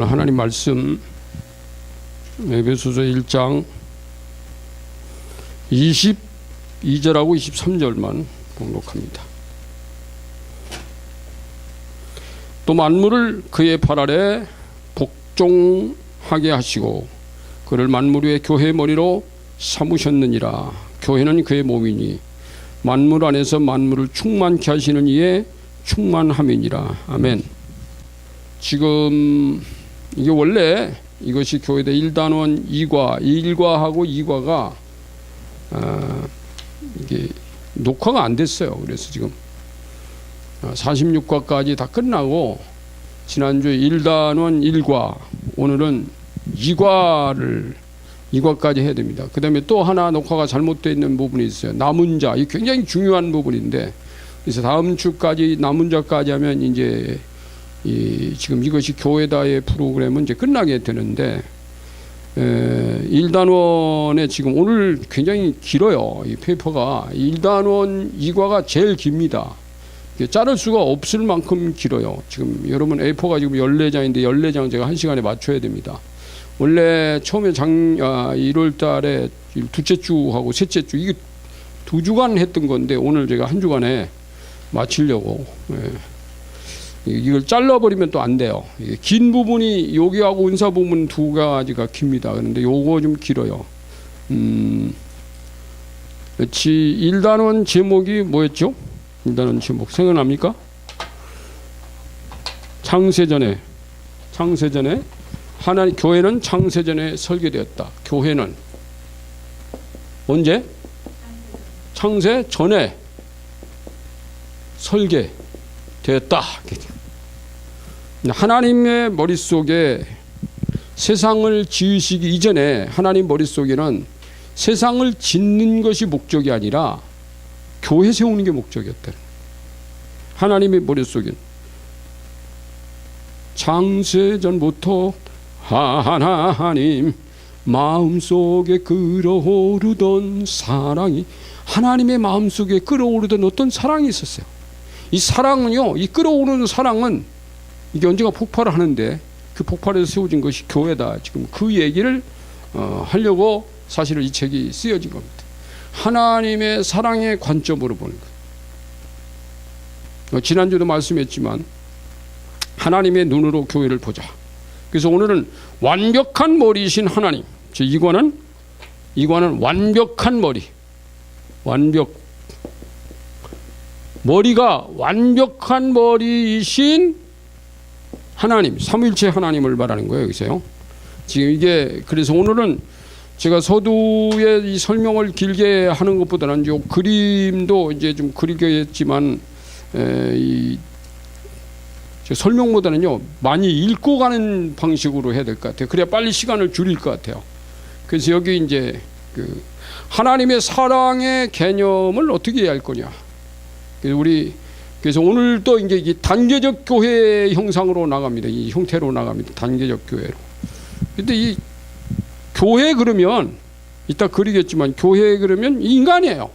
하나님 말씀 에베소서 1장 22절하고 23절만 봉독합니다. 또 만물을 그의 발 아래 복종하게 하시고 그를 만물 위의 교회의 머리로 삼으셨느니라. 교회는 그의 몸이니 만물 안에서 만물을 충만케 하시는 이의 충만함이니라. 아멘. 지금 이게 원래 이것이 교회대 1단원 2과, 1과하고 2과가 이게 녹화가 안 됐어요. 그래서 지금 46과까지 다 끝나고 지난주에 1단원 1과, 오늘은 2과까지 해야 됩니다. 그 다음에 또 하나 녹화가 잘못되어 있는 부분이 있어요. 남은 자, 이 굉장히 중요한 부분인데, 그래서 다음 주까지 남은 자까지 하면 이제 지금 이것이 교회다의 프로그램은 이제 끝나게 되는데, 1단원에 지금 오늘 굉장히 길어요. 이 페이퍼가 1단원 2과가 제일 깁니다. 자를 수가 없을 만큼 길어요. 지금 여러분 A4가 지금 14장인데 14장 제가 1시간에 맞춰야 됩니다. 원래 처음에 1월 달에 둘째 주하고 셋째 주 이게 2주간 했던 건데 오늘 제가 1주간에 마치려고. 이걸 잘라버리면 또 안 돼요. 긴 부분이 여기하고 은사 부분 두 가지가 깁니다. 그런데 요거 좀 길어요. 1단원 제목이 뭐였죠? 1단원 제목 생각납니까? 창세전에 하나님 교회는 창세전에 설계되었다. 교회는 언제? 창세 전에 설계되었다. 하나님의 머릿속에 세상을 지으시기 이전에 하나님 머릿속에는 세상을 짓는 것이 목적이 아니라 교회 세우는 게 목적이었다. 하나님의 머릿속엔 창세전부터 하나님 마음속에 끓어오르던 사랑이, 하나님의 마음속에 끓어오르던 어떤 사랑이 있었어요. 이 사랑은요, 이 끓어오르는 사랑은 이게 언젠가 폭발을 하는데 그 폭발에서 세워진 것이 교회다. 지금 그 얘기를 하려고 사실은 이 책이 쓰여진 겁니다. 하나님의 사랑의 관점으로 보는 거예요. 지난주도 말씀했지만 하나님의 눈으로 교회를 보자. 그래서 오늘은 완벽한 머리이신 하나님. 이과는 완벽한 머리가 완벽한 머리이신 하나님, 삼위일체 하나님을 말하는 거예요. 여기서요. 지금 이게 그래서 오늘은 제가 서두에 이 설명을 길게 하는 것보다는 요 그림도 이제 좀 그리게 했지만 이 설명보다는요 많이 읽고 가는 방식으로 해야 될 것 같아요. 그래야 빨리 시간을 줄일 것 같아요. 그래서 여기 이제 그 하나님의 사랑의 개념을 어떻게 해야 할 거냐. 그래서 오늘 또 이제 이 단계적 교회 형상으로 나갑니다. 이 형태로 나갑니다. 단계적 교회로. 근데 이 교회 그러면 이따 그리겠지만 교회 그러면 인간이에요.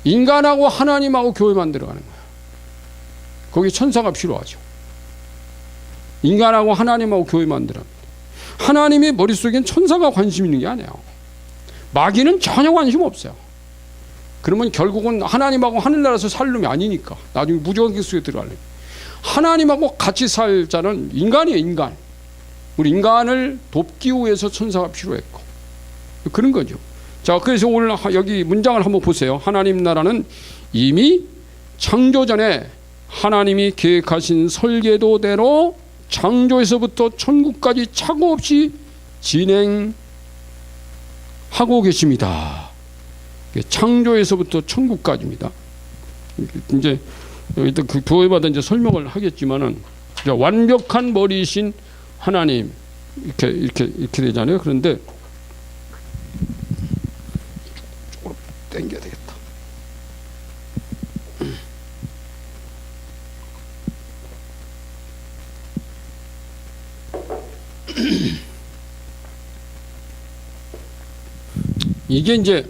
인간하고 하나님하고 교회 만들어가는 거예요. 거기 천사가 필요하죠. 인간하고 하나님하고 교회 만들어갑니다. 하나님의 머릿속엔 천사가 관심 있는 게 아니에요. 마귀는 전혀 관심 없어요. 그러면 결국은 하나님하고 하늘나라에서 살 놈이 아니니까 나중에 무조건 속에 들어가려면 하나님하고 같이 살 자는 인간이에요. 인간. 우리 인간을 돕기 위해서 천사가 필요했고 그런 거죠. 자, 그래서 오늘 여기 문장을 한번 보세요. 하나님 나라는 이미 창조 전에 하나님이 계획하신 설계도대로 창조에서부터 천국까지 착오 없이 진행하고 계십니다. 창조에서부터 천국까지입니다. 이제 일단 그 교회마다 이제 설명을 하겠지만은 완벽한 머리이신 하나님 이렇게 되잖아요. 그런데 이쪽으로 당겨야 되겠다. 이게 이제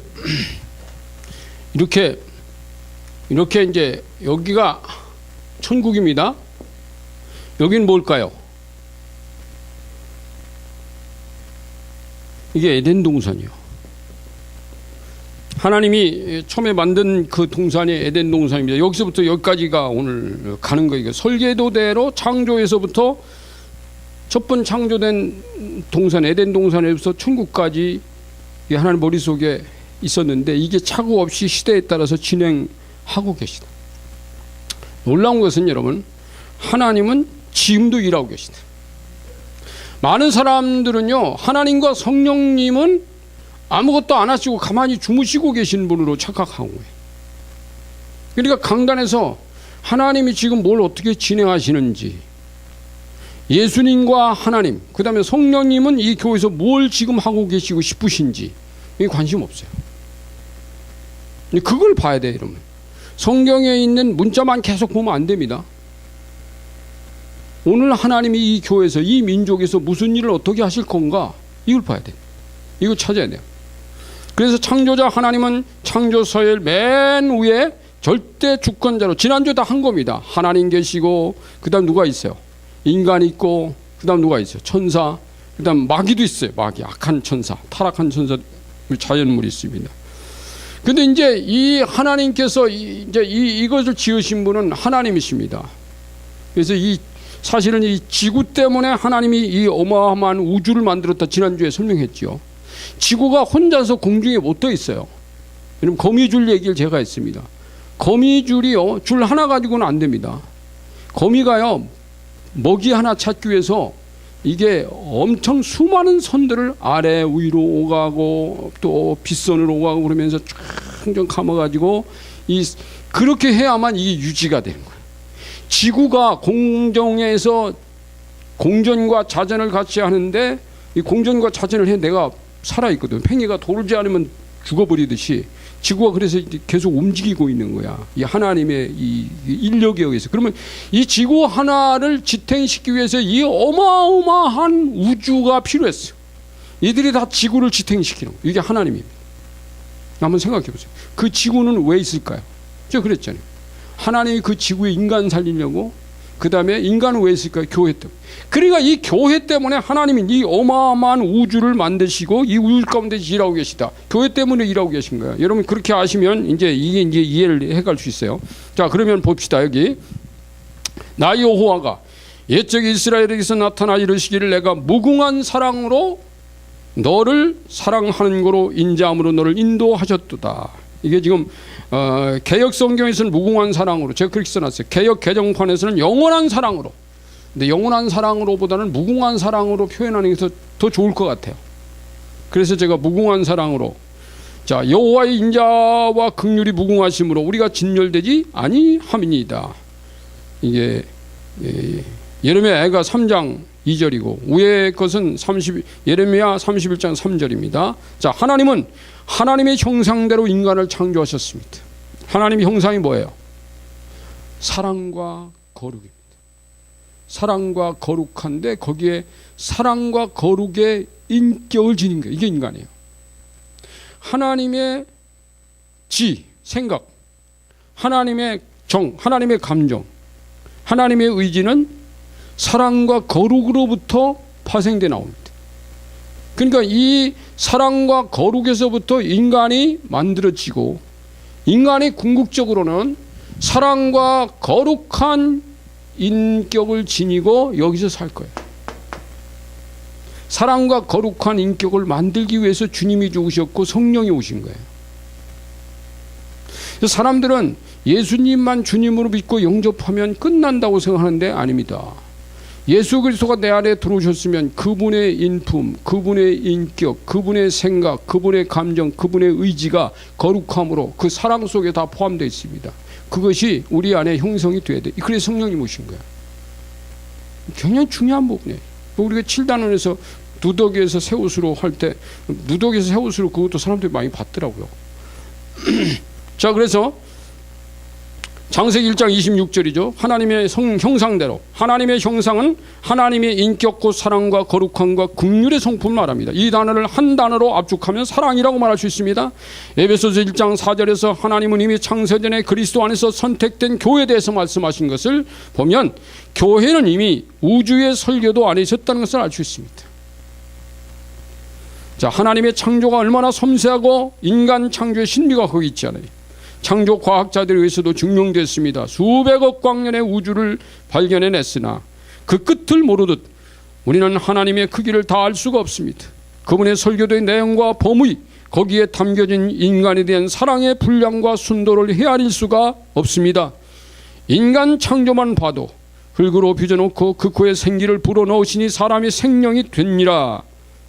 이렇게 이제 여기가 천국입니다. 여긴 뭘까요? 이게 에덴 동산이요. 하나님이 처음에 만든 그 동산이 에덴 동산입니다. 여기서부터 여기까지가 오늘 가는 거예요. 설계도대로 창조에서부터 첫 번 창조된 동산 에덴 동산에서 천국까지 하나님 머릿속에 있었는데 이게 착오 없이 시대에 따라서 진행하고 계시다. 놀라운 것은 여러분, 하나님은 지금도 일하고 계시다. 많은 사람들은요, 하나님과 성령님은 아무것도 안 하시고 가만히 주무시고 계신 분으로 착각하고 거예요. 그러니까 강단에서 하나님이 지금 뭘 어떻게 진행하시는지, 예수님과 하나님, 그 다음에 성령님은 이 교회에서 뭘 지금 하고 계시고 싶으신지 이게 관심 없어요. 그걸 봐야 돼요, 여러분. 성경에 있는 문자만 계속 보면 안 됩니다. 오늘 하나님이 이 교회에서, 이 민족에서 무슨 일을 어떻게 하실 건가, 이걸 봐야 돼요. 이걸 찾아야 돼요. 그래서 창조자 하나님은 창조서열 맨 위에 절대 주권자로, 지난주에 다 한 겁니다. 하나님 계시고, 그 다음 누가 있어요? 인간이 있고, 그 다음 누가 있어요? 천사, 그 다음 마귀도 있어요. 마귀, 악한 천사, 타락한 천사, 자연물이 있습니다. 근데 이제 이 하나님께서 이제 이것을 지으신 분은 하나님이십니다. 그래서 사실은 이 지구 때문에 하나님이 이 어마어마한 우주를 만들었다 지난주에 설명했죠. 지구가 혼자서 공중에 못 떠 있어요. 여러분, 거미줄 얘기를 제가 했습니다. 거미줄이요, 줄 하나 가지고는 안 됩니다. 거미가요, 먹이 하나 찾기 위해서 이게 엄청 수많은 선들을 아래 위로 오가고 또 빗선으로 오가고 그러면서 쫙 감아가지고 그렇게 해야만 이게 유지가 되는 거예요. 지구가 공정에서 공전과 자전을 같이 하는데, 이 공전과 자전을 해 내가 살아있거든. 팽이가 돌지 않으면 죽어버리듯이 지구가 그래서 계속 움직이고 있는 거야. 이 하나님의 이 인력에 의해서. 그러면 이 지구 하나를 지탱시키기 위해서 이 어마어마한 우주가 필요했어요. 이들이 다 지구를 지탱시키는 거예요. 이게 하나님입니다. 한번 생각해 보세요. 그 지구는 왜 있을까요? 제가 그랬잖아요. 하나님이 그 지구에 인간 살리려고, 그 다음에 인간은 왜 있을까요? 교회 때문에. 그러니까 이 교회 때문에 하나님이 이 어마어마한 우주를 만드시고 이 우주 가운데 일하고 계시다. 교회 때문에 일하고 계신 거예요. 여러분 그렇게 아시면 이제 이게 이제 이해를 해갈 수 있어요. 자, 그러면 봅시다. 여기 나 여호와가 옛적 이스라엘에게서 나타나 이르시기를 내가 무궁한 사랑으로 너를 사랑하는 거로 인자함으로 너를 인도하셨도다. 이게 지금 개역 성경에서는 무궁한 사랑으로, 제가 그렇게 써놨어요. 개역 개정판에서는 영원한 사랑으로. 근데 영원한 사랑으로보다는 무궁한 사랑으로 표현하는 게 더 좋을 것 같아요. 그래서 제가 무궁한 사랑으로, 자, 여호와의 인자와 긍휼이 무궁하심으로 우리가 진멸되지 아니함이니이다. 이게 예레미야가 3장 2절이고 위의 것은 예레미야 31장 3절입니다. 자, 하나님은 하나님의 형상대로 인간을 창조하셨습니다. 하나님의 형상이 뭐예요? 사랑과 거룩입니다. 사랑과 거룩한데 거기에 사랑과 거룩의 인격을 지닌 거예요. 이게 인간이에요. 하나님의 생각, 하나님의 정, 하나님의 감정, 하나님의 의지는 사랑과 거룩으로부터 파생돼 나옵니다. 그러니까 이 사랑과 거룩에서부터 인간이 만들어지고, 인간이 궁극적으로는 사랑과 거룩한 인격을 지니고 여기서 살 거예요. 사랑과 거룩한 인격을 만들기 위해서 주님이 죽으셨고 성령이 오신 거예요. 사람들은 예수님만 주님으로 믿고 영접하면 끝난다고 생각하는데 아닙니다. 예수 그리스도가 내 안에 들어오셨으면 그분의 인품, 그분의 인격, 그분의 생각, 그분의 감정, 그분의 의지가 거룩함으로 그 사랑 속에 다 포함되어 있습니다. 그것이 우리 안에 형성이 돼야 돼. 그래서 성령이 오신 거야. 굉장히 중요한 부분이에요. 우리가 7단원에서 누더기에서 새 옷으로 할 때, 누더기에서 새 옷으로 그것도 사람들이 많이 봤더라고요. 자, 그래서 창세기 1장 26절이죠. 하나님의 형상대로, 하나님의 형상은 하나님의 인격 곧 사랑과 거룩함과 긍휼의 성품을 말합니다. 이 단어를 한 단어로 압축하면 사랑이라고 말할 수 있습니다. 에베소서 1장 4절에서 하나님은 이미 창세전에 그리스도 안에서 선택된 교회에 대해서 말씀하신 것을 보면 교회는 이미 우주의 설계도 안에 있었다는 것을 알 수 있습니다. 자, 하나님의 창조가 얼마나 섬세하고 인간 창조의 신비가 거기 있잖아요. 창조 과학자들에 의해서도 증명됐습니다. 수백억 광년의 우주를 발견해냈으나 그 끝을 모르듯 우리는 하나님의 크기를 다 알 수가 없습니다. 그분의 설교된 내용과 범위, 거기에 담겨진 인간에 대한 사랑의 분량과 순도를 헤아릴 수가 없습니다. 인간 창조만 봐도 흙으로 빚어놓고 그 코에 생기를 불어넣으시니 사람이 생명이 되니라.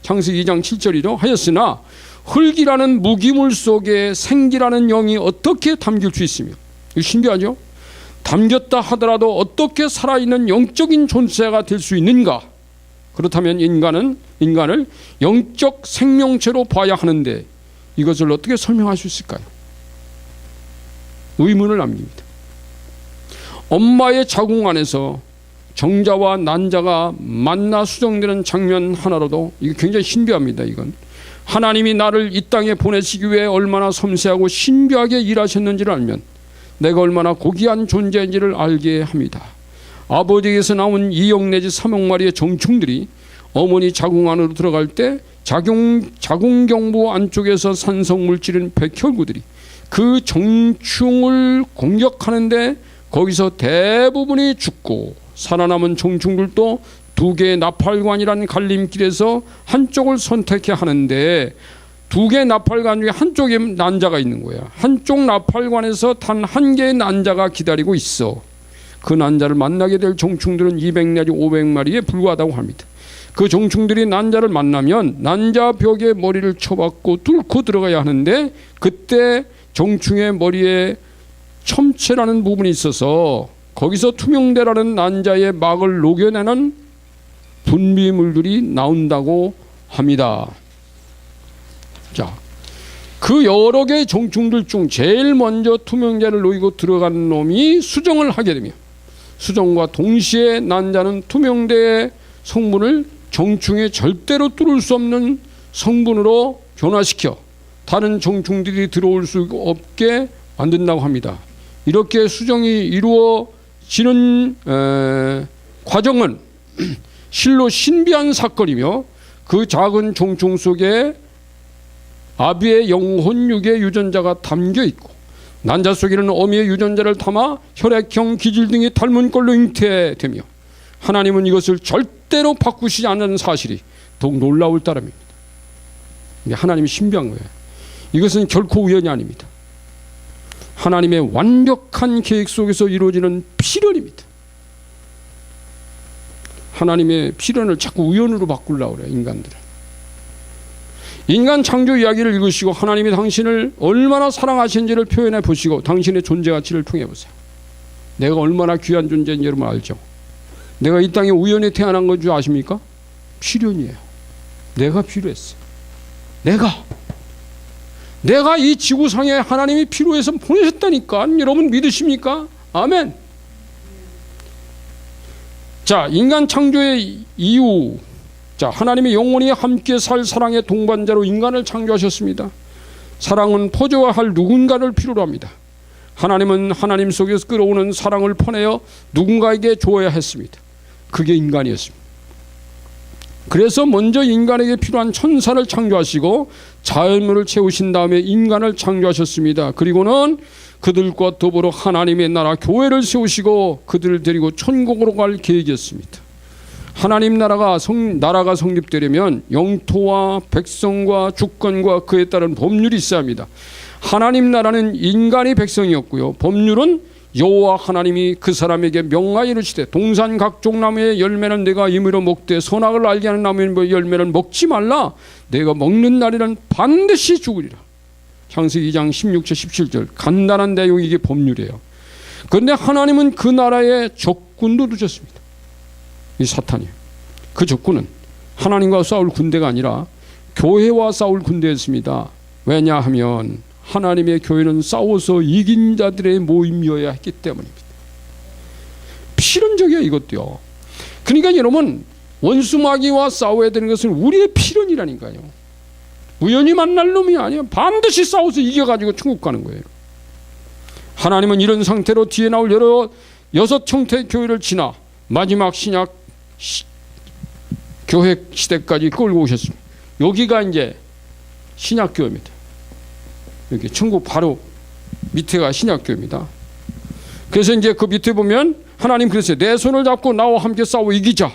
창세기 2장 7절이죠. 하였으나 흙이라는 무기물 속에 생기라는 영이 어떻게 담길 수 있으며, 이거 신기하죠? 담겼다 하더라도 어떻게 살아있는 영적인 존재가 될 수 있는가? 그렇다면 인간을 영적 생명체로 봐야 하는데 이것을 어떻게 설명할 수 있을까요? 의문을 남깁니다. 엄마의 자궁 안에서 정자와 난자가 만나 수정되는 장면 하나로도 이게 굉장히 신비합니다. 이건 하나님이 나를 이 땅에 보내시기 위해 얼마나 섬세하고 신비하게 일하셨는지를 알면 내가 얼마나 고귀한 존재인지를 알게 합니다. 아버지에게서 나온 2억 내지 3억 마리의 정충들이 어머니 자궁 안으로 들어갈 때 자궁경부 안쪽에서 산성물질인 백혈구들이 그 정충을 공격하는데 거기서 대부분이 죽고 살아남은 정충들도 2개의 나팔관이라는 갈림길에서 한쪽을 선택해야 하는데 2개의 나팔관 중에 한쪽에 난자가 있는 거야. 한쪽 나팔관에서 단 1개의 난자가 기다리고 있어. 그 난자를 만나게 될 정충들은 200 내지 500마리에 불과하다고 합니다. 그 정충들이 난자를 만나면 난자 벽에 머리를 쳐박고 뚫고 들어가야 하는데 그때 정충의 머리에 첨체라는 부분이 있어서 거기서 투명대라는 난자의 막을 녹여내는 분비물들이 나온다고 합니다. 자, 그 여러 개의 정충들 중 제일 먼저 투명대를 녹이고 들어간 놈이 수정을 하게 되며 수정과 동시에 난자는 투명대의 성분을 정충에 절대로 뚫을 수 없는 성분으로 변화시켜 다른 정충들이 들어올 수 없게 만든다고 합니다. 이렇게 수정이 이루어지는 과정은 실로 신비한 사건이며 그 작은 정충 속에 아비의 영혼육의 유전자가 담겨 있고 난자 속에는 어미의 유전자를 담아 혈액형 기질 등이 닮은 걸로 잉태되며 하나님은 이것을 절대로 바꾸시지 않는 사실이 더욱 놀라울 따름입니다. 하나님이 신비한 거예요. 이것은 결코 우연이 아닙니다. 하나님의 완벽한 계획 속에서 이루어지는 필연입니다. 하나님의 필연을 자꾸 우연으로 바꾸려고 그래요. 인간들은. 인간 창조 이야기를 읽으시고 하나님이 당신을 얼마나 사랑하신지를 표현해 보시고 당신의 존재 가치를 통해 보세요. 내가 얼마나 귀한 존재인지 여러분 알죠? 내가 이 땅에 우연히 태어난 건 줄 아십니까? 필연이에요. 내가 필요했어요. 내가 이 지구상에 하나님이 필요해서 보내셨다니까. 여러분 믿으십니까? 아멘. 자, 인간 창조의 이유. 자, 하나님이 영원히 함께 살 사랑의 동반자로 인간을 창조하셨습니다. 사랑은 퍼져야 할 누군가를 필요로 합니다. 하나님은 하나님 속에서 끌어오는 사랑을 퍼내어 누군가에게 주어야 했습니다. 그게 인간이었습니다. 그래서 먼저 인간에게 필요한 천사를 창조하시고 자연물을 채우신 다음에 인간을 창조하셨습니다. 그리고는 그들과 더불어 하나님의 나라 교회를 세우시고 그들을 데리고 천국으로 갈 계획이었습니다. 하나님 나라가 성립되려면 영토와 백성과 주권과 그에 따른 법률이 있어야 합니다. 하나님 나라는 인간이 백성이었고요. 법률은 여호와 하나님이 그 사람에게 명하여 이르시되 동산 각종 나무의 열매는 내가 임의로 먹되 선악을 알게 하는 나무의 열매는 먹지 말라. 내가 먹는 날에는 반드시 죽으리라. 창세기 2장 16절 17절 간단한 내용이 이게 법률이에요. 그런데 하나님은 그 나라에 적군도 두셨습니다. 이 사탄이. 그 적군은 하나님과 싸울 군대가 아니라 교회와 싸울 군대였습니다. 왜냐하면 하나님의 교회는 싸워서 이긴 자들의 모임이어야 했기 때문입니다. 필연적이에요, 이것도요. 그러니까 여러분, 원수 마귀와 싸워야 되는 것은 우리의 필연이라니까요. 우연히 만날 놈이 아니에요. 반드시 싸워서 이겨가지고 천국 가는 거예요. 하나님은 이런 상태로 뒤에 나올 6형태의 교회를 지나 마지막 신약 교회 시대까지 끌고 오셨습니다. 여기가 이제 신약교회입니다. 이렇게 천국 바로 밑에가 신약교회입니다. 그래서 이제 그 밑에 보면 하나님 그랬어요. 내 손을 잡고 나와 함께 싸워 이기자.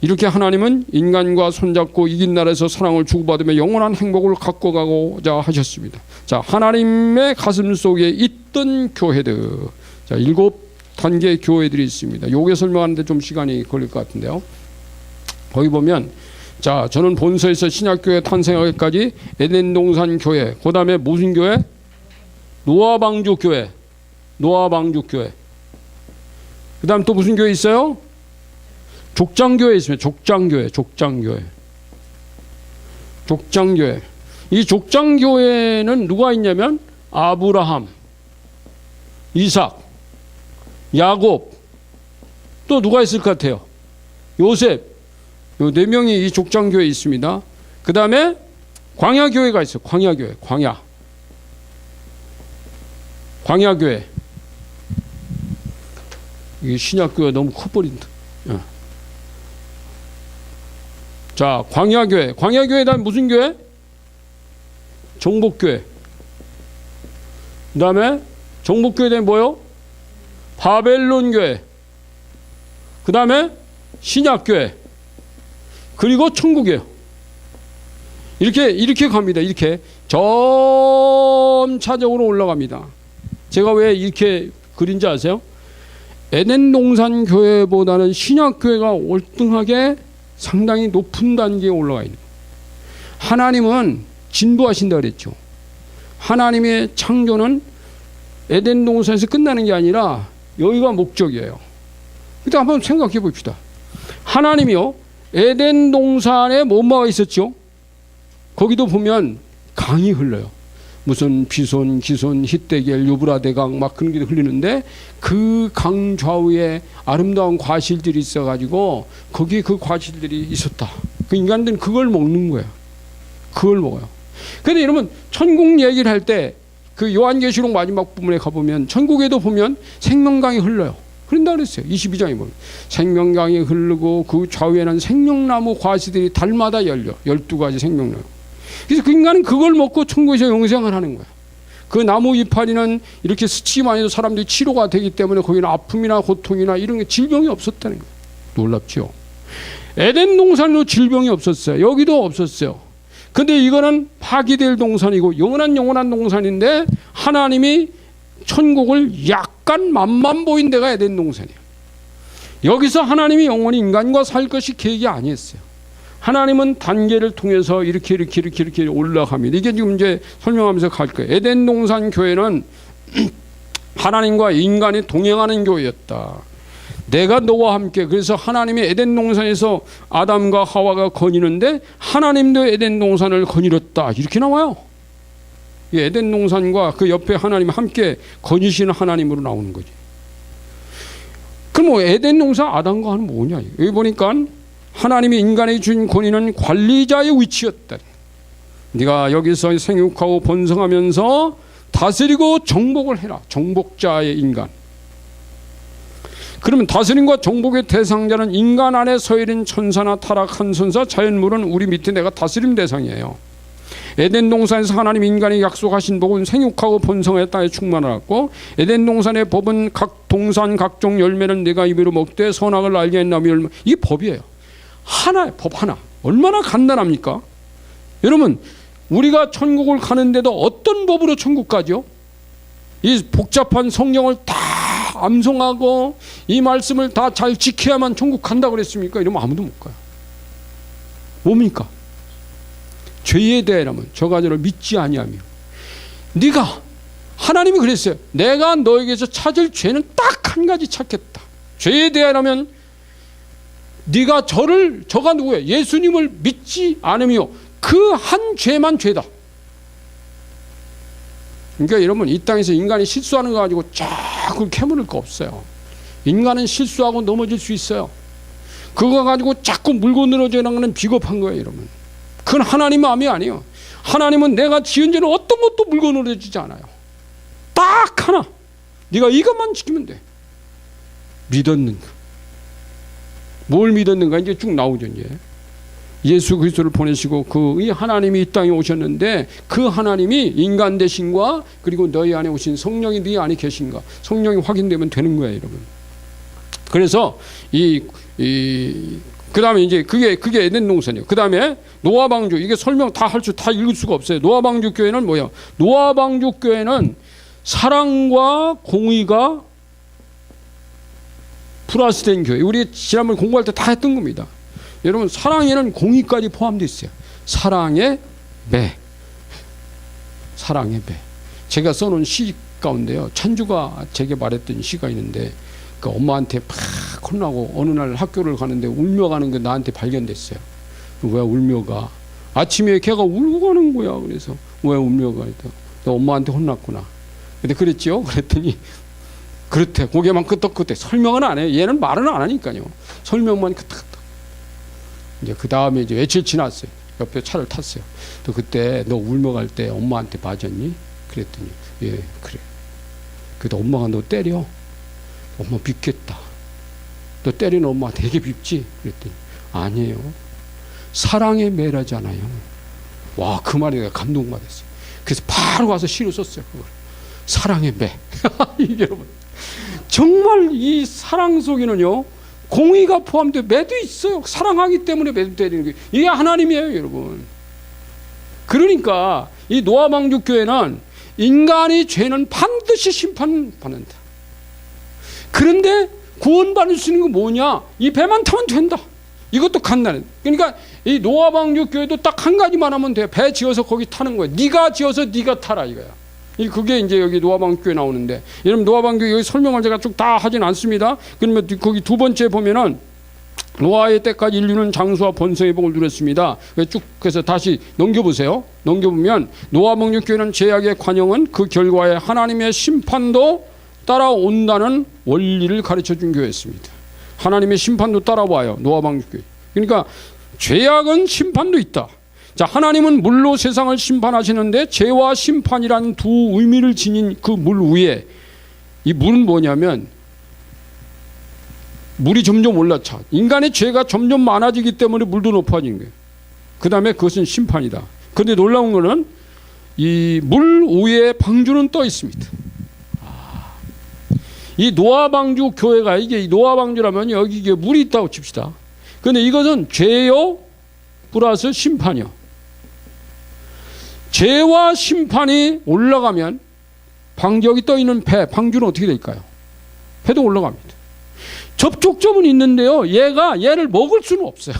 이렇게 하나님은 인간과 손잡고 이긴 나라에서 사랑을 주고받으며 영원한 행복을 갖고 가고자 하셨습니다. 자, 하나님의 가슴 속에 있던 교회들. 자, 7단계의 교회들이 있습니다. 요게 설명하는데 좀 시간이 걸릴 것 같은데요. 거기 보면 자, 저는 본서에서 신약교회 탄생하기까지 에덴동산 교회, 그 다음에 무슨 교회? 노아방주 교회. 노아방주 교회. 그 다음 또 무슨 교회 있어요? 족장교회 있습니다. 족장교회. 족장교회. 이 족장교회는 누가 있냐면 아브라함, 이삭, 야곱, 또 누가 있을 것 같아요? 요셉. 요 4명이 이 족장교회에 있습니다. 그 다음에 광야교회가 있어요. 광야교회. 광야교회. 이게 신약교회가 너무 커버린다. 자, 광야교회. 광야교회 다음 무슨 교회? 정복교회. 그 다음에 정복교회 다음에 뭐요? 바벨론교회. 그 다음에 신약교회. 그리고 천국이에요. 이렇게 갑니다. 이렇게 점차적으로 올라갑니다. 제가 왜 이렇게 그린지 아세요? 에덴동산 교회보다는 신약교회가 월등하게 상당히 높은 단계에 올라가 있는 거예요. 하나님은 진보하신다 그랬죠. 하나님의 창조는 에덴동산에서 끝나는 게 아니라 여기가 목적이에요. 일단 한번 생각해 봅시다. 하나님이요, 에덴동산에 뭐가 있었죠? 거기도 보면 강이 흘러요. 무슨 비손, 기손, 히데겔, 유브라데강 막 그런 게 흘리는데 그 강 좌우에 아름다운 과실들이 있어가지고 거기에 그 과실들이 있었다. 그 인간들은 그걸 먹는 거야. 그걸 먹어요. 그런데 여러분 천국 얘기를 할 때 그 요한계시록 마지막 부분에 가보면 천국에도 보면 생명강이 흘러요. 그런다 그랬어요. 22장에 보면 생명강이 흐르고 그 좌우에는 생명나무 과실들이 달마다 열려. 12가지 생명나무. 그래서 그 인간은 그걸 먹고 천국에서 영생을 하는 거야. 그 나무 이파리는 이렇게 스치기만 해도 사람들이 치료가 되기 때문에 거기는 아픔이나 고통이나 이런 게 질병이 없었다는 거예요. 놀랍죠. 에덴 동산도 질병이 없었어요. 여기도 없었어요. 근데 이거는 파기될 동산이고 영원한 동산인데 하나님이 천국을 약간 맛만 보인 데가 에덴 동산이에요. 여기서 하나님이 영원히 인간과 살 것이 계획이 아니었어요. 하나님은 단계를 통해서 이렇게 올라갑니다. 이게 지금 이제 설명하면서 갈 거예요. 에덴 동산 교회는 하나님과 인간이 동행하는 교회였다. 내가 너와 함께. 그래서 하나님이 에덴 동산에서 아담과 하와가 거니는데 하나님도 에덴 동산을 거닐었다. 이렇게 나와요. 에덴 동산과 그 옆에 하나님 함께 거니시는 하나님으로 나오는 거지. 그럼 뭐 에덴 동산 아담과 하는 뭐냐? 여기 보니까 하나님이 인간에게 준 권위는 관리자의 위치였다. 네가 여기서 생육하고 번성하면서 다스리고 정복을 해라. 정복자의 인간. 그러면 다스림과 정복의 대상자는 인간 안에 서있는 천사나 타락한 선사, 자연물은 우리 밑에 내가 다스림 대상이에요. 에덴 동산에서 하나님 인간이 약속하신 복은 생육하고 번성의 땅에 충만하고 에덴 동산의 법은 각 동산 각종 열매를 내가 입으로 먹되 선악을 알게 한 나무 열매. 이게 법이에요. 하나의 법 하나. 얼마나 간단합니까? 여러분 우리가 천국을 가는데도 어떤 법으로 천국 가죠? 이 복잡한 성경을 다 암송하고 이 말씀을 다 잘 지켜야만 천국 간다고 그랬습니까? 이러면 아무도 못 가요. 뭡니까? 죄에 대하여라면 저가 저를 믿지 아니하며. 네가 하나님이 그랬어요. 내가 너에게서 찾을 죄는 딱 한 가지 찾겠다. 죄에 대하여라면 네가 저가 누구예요? 예수님을 믿지 않으며 그 한 죄만 죄다. 그러니까 여러분 이 땅에서 인간이 실수하는 거 가지고 자꾸 캐물을 거 없어요. 인간은 실수하고 넘어질 수 있어요. 그거 가지고 자꾸 물고 늘어지는 거는 비겁한 거예요, 여러분. 그건 하나님 마음이 아니에요. 하나님은 내가 지은 죄는 어떤 것도 물고 늘어지지 않아요. 딱 하나. 네가 이것만 지키면 돼. 믿었는가? 뭘 믿었는가 이제 쭉 나오죠. 이제 예수 그리스도를 보내시고 그 하나님이 이 땅에 오셨는데 그 하나님이 인간 되신과 그리고 너희 안에 오신 성령이 네 안에 계신가 성령이 확인되면 되는 거예요, 여러분. 그래서 그 다음에 이제 그게 에덴 동산이에요. 그 다음에 노아 방주, 이게 설명 다 읽을 수가 없어요. 노아 방주 교회는 뭐야? 노아 방주 교회는 사랑과 공의가 플러스된 교회. 우리 지난번에 공부할 때 다 했던 겁니다. 여러분, 사랑에는 공의까지 포함되어 있어요. 사랑의 매. 사랑의 매. 제가 써놓은 시 가운데요, 찬주가 제게 말했던 시가 있는데, 그 엄마한테 팍 혼나고 어느 날 학교를 가는데 울며 가는 게 나한테 발견됐어요. 왜 울며 가? 아침에 걔가 울고 가는 거야. 그래서 왜 울며 가? 너 엄마한테 혼났구나. 근데 그랬죠? 그랬더니 그렇대. 고개만 끄덕끄덕. 설명은 안 해요. 얘는 말은 안 하니까요. 설명만 끄덕끄덕. 이제 그 다음에 이제 며칠 지났어요. 옆에 차를 탔어요. 또 그때 너 울며 갈 때 엄마한테 맞았니? 그랬더니 예, 그래. 그래도 엄마가 너 때려. 엄마 밉겠다. 너 때리는 엄마 되게 밉지? 그랬더니 아니에요. 사랑의 매라잖아요. 와, 그 말에 내가 감동받았어요. 그래서 바로 가서 시를 썼어요. 그걸. 사랑의 매. 이게 여러분, 정말 이 사랑 속에는요, 공의가 포함된 매도 있어요. 사랑하기 때문에 매도 때리는 게 이게 하나님이에요, 여러분. 그러니까 이 노아 방주 교회는 인간의 죄는 반드시 심판받는다. 그런데 구원받을 수 있는 건 뭐냐? 이 배만 타면 된다. 이것도 간단해. 그러니까 이 노아 방주 교회도 딱 한 가지만 하면 돼. 배 지어서 거기 타는 거야. 네가 지어서 네가 타라 이거야. 그게 이제 여기 노아 방주 교회 나오는데, 여러분 노아 방주 여기 설명을 제가 쭉 다 하진 않습니다. 그러면 거기 두 번째 보면은 노아의 때까지 인류는 장수와 번성의 복을 누렸습니다. 쭉 그래서 다시 넘겨보세요. 넘겨보면 노아 방주 교회는 죄악의 관영은 그 결과에 하나님의 심판도 따라온다는 원리를 가르쳐준 교회였습니다. 하나님의 심판도 따라와요. 노아 방주 교회. 그러니까 죄악은 심판도 있다. 자, 하나님은 물로 세상을 심판하시는데 죄와 심판이란 두 의미를 지닌 그 물 위에, 이 물은 뭐냐면 물이 점점 올라차. 인간의 죄가 점점 많아지기 때문에 물도 높아지는 거예요. 그 다음에 그것은 심판이다. 그런데 놀라운 거는 이 물 위에 방주는 떠 있습니다. 이 노아 방주 교회가, 이게 노아 방주라면 여기 이게 물이 있다고 칩시다. 그런데 이것은 죄요 플러스 심판이요. 죄와 심판이 올라가면 방적이 떠 있는 배, 방주는 어떻게 될까요? 배도 올라갑니다. 접촉점은 있는데요, 얘를 먹을 수는 없어요.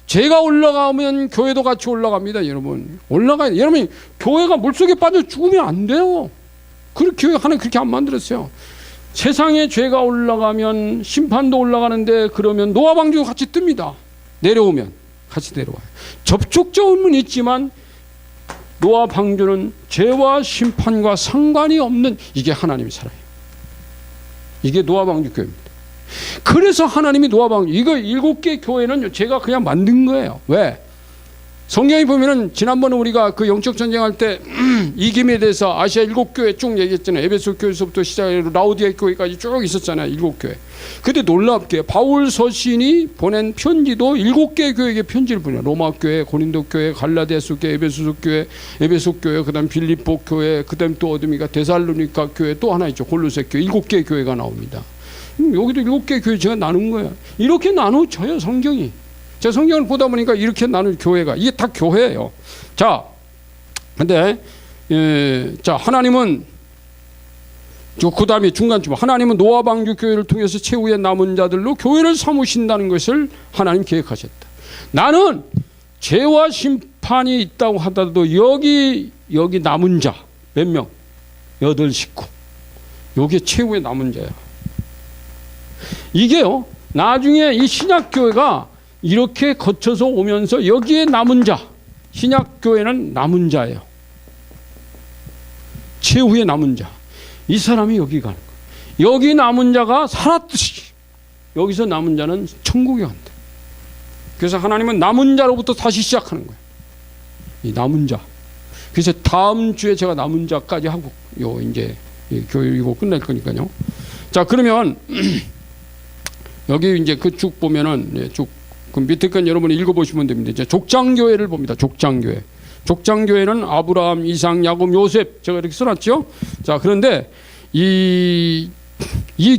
죄가 올라가면 교회도 같이 올라갑니다, 여러분. 올라가야, 여러분, 교회가 물속에 빠져 죽으면 안 돼요. 그렇게 교회 하나님 그렇게 안 만들었어요. 세상에 죄가 올라가면 심판도 올라가는데, 그러면 노아 방주 같이 뜹니다. 내려오면 같이 내려와요. 접촉점은 있지만 노아 방주는 죄와 심판과 상관이 없는, 이게 하나님의 사랑이에요. 이게 노아 방주 교회입니다. 그래서 하나님이 노아 방주, 이거 7개 교회는 제가 그냥 만든 거예요. 왜? 성경에 보면은 지난번에 우리가 그 영적 전쟁할 때 이김에 대해서 아시아 7교회 쭉 얘기했잖아요. 에베소 교회에서부터 시작해서 라우디아 교회까지 쭉 있었잖아요. 7교회. 근데 놀랍게 바울 서신이 보낸 편지도 7개 교회에게 편지를 보내요. 로마 교회, 고린도 교회, 갈라디아서 교회, 에베소 교회, 그다음 빌립보 교회, 그다음 또 어디입니까? 데살로니가 교회, 또 하나 있죠. 골로새 교회. 7개 교회가 나옵니다. 여기도 7개 교회 제가 나눈 거예요. 이렇게 나눠져요, 성경이. 제 성경을 보다 보니까 이렇게 나눈 교회가, 이게 다 교회예요. 자, 근데 자, 하나님은 그 다음에 중간쯤, 하나님은 노아 방주 교회를 통해서 최후의 남은 자들로 교회를 삼으신다는 것을 하나님 계획하셨다. 나는 죄와 심판이 있다고 하더라도 여기 남은 자 몇 명? 8 식구. 여기 최후의 남은 자야. 이게요, 나중에 이 신약교회가 이렇게 거쳐서 오면서 여기에 남은 자, 신약교회는 남은 자예요. 최후의 남은 자. 이 사람이 여기 가는 거예요. 여기 남은 자가 살았듯이 여기서 남은 자는 천국에 간다. 그래서 하나님은 남은 자로부터 다시 시작하는 거예요. 이 남은 자. 그래서 다음 주에 제가 남은 자까지 하고 이제 교회 이거 끝날 거니까요. 자, 그러면 여기 이제 그 쭉 보면은 쭉 그럼 밑에 건 여러분이 읽어보시면 됩니다. 이제 족장교회를 봅니다. 족장교회. 족장교회는 아브라함, 이삭, 야곱, 요셉 제가 이렇게 써놨죠. 자, 그런데 이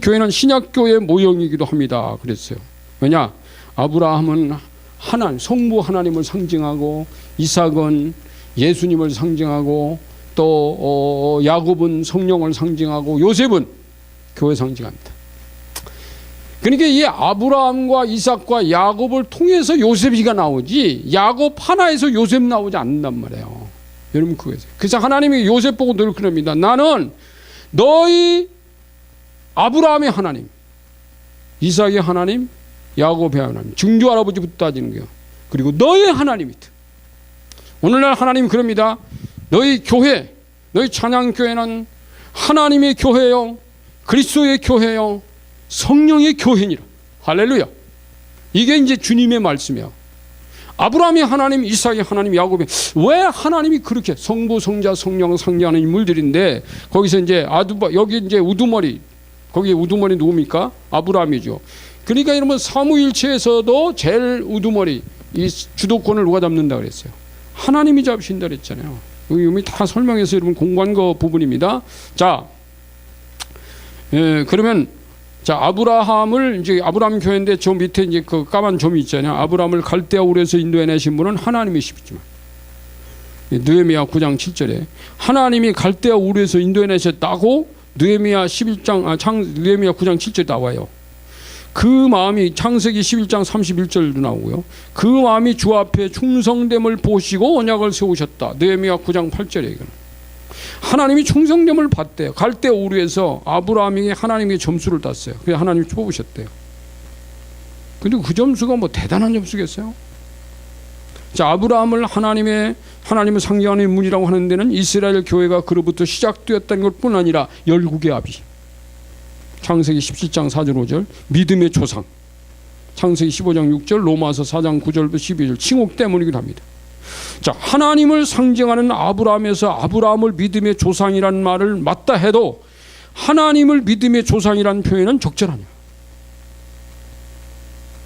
교회는 신약교회 모형이기도 합니다. 그랬어요. 왜냐? 아브라함은 하나님, 성부 하나님을 상징하고, 이삭은 예수님을 상징하고, 또 야곱은 성령을 상징하고, 요셉은 교회 상징합니다. 그러니까 이 아브라함과 이삭과 야곱을 통해서 요셉이가 나오지, 야곱 하나에서 요셉 나오지 않는단 말이에요. 여러분, 그래서 하나님이 요셉 보고 늘 그럽니다. 나는 너희 아브라함의 하나님, 이삭의 하나님, 야곱의 하나님, 증조 할아버지부터 따지는 거예요. 그리고 너의 하나님이다. 오늘날 하나님이 그럽니다. 너희 교회, 너희 찬양교회는 하나님의 교회요, 그리스도의 교회요, 성령의 교회니라. 할렐루야. 이게 이제 주님의 말씀이에요. 아브라함이 하나님, 이삭이 하나님, 야곱이, 왜 하나님이 그렇게 성부, 성자, 성령 상징하는 인물들인데, 거기서 이제 여기 이제 우두머리, 거기 우두머리 누굽니까? 아브라함이죠. 그러니까 여러분, 사무일체에서도 제일 우두머리, 이 주도권을 누가 잡는다 그랬어요? 하나님이 잡으신다 그랬잖아요. 여기 다 설명해서 여러분 공부한 거 부분입니다. 자, 그러면 자, 아브라함을 이제 아브라함 교회인데 저 밑에 이제 그 까만 점이 있잖아요. 아브라함을 갈대아 우르에서 인도해내신 분은 하나님이시지만, 느헤미야 9장 7절에 하나님이 갈대아 우르에서 인도해내셨다고 느헤미야 9장 7절에 나와요. 그 마음이 창세기 11장 31절도 나오고요. 그 마음이 주 앞에 충성됨을 보시고 언약을 세우셨다. 느헤미야 9장 8절에 이거는. 하나님이 충성됨을 받대요. 갈대아 우르에서 아브라함이 하나님의 점수를 땄어요. 그래서 하나님이 뽑으셨대요. 근데 그 점수가 뭐 대단한 점수겠어요? 자, 아브라함을 하나님을 상징하는 인물이라고 하는 데는 이스라엘 교회가 그로부터 시작되었다는 것뿐 아니라 열국의 아비, 창세기 17장 4절 5절, 믿음의 조상, 창세기 15장 6절, 로마서 4장 9절부터 12절, 칭혹 때문이기도 합니다. 자, 하나님을 상징하는 아브라함에서 아브라함을 믿음의 조상이라는 말을 맞다 해도 하나님을 믿음의 조상이라는 표현은 적절하냐?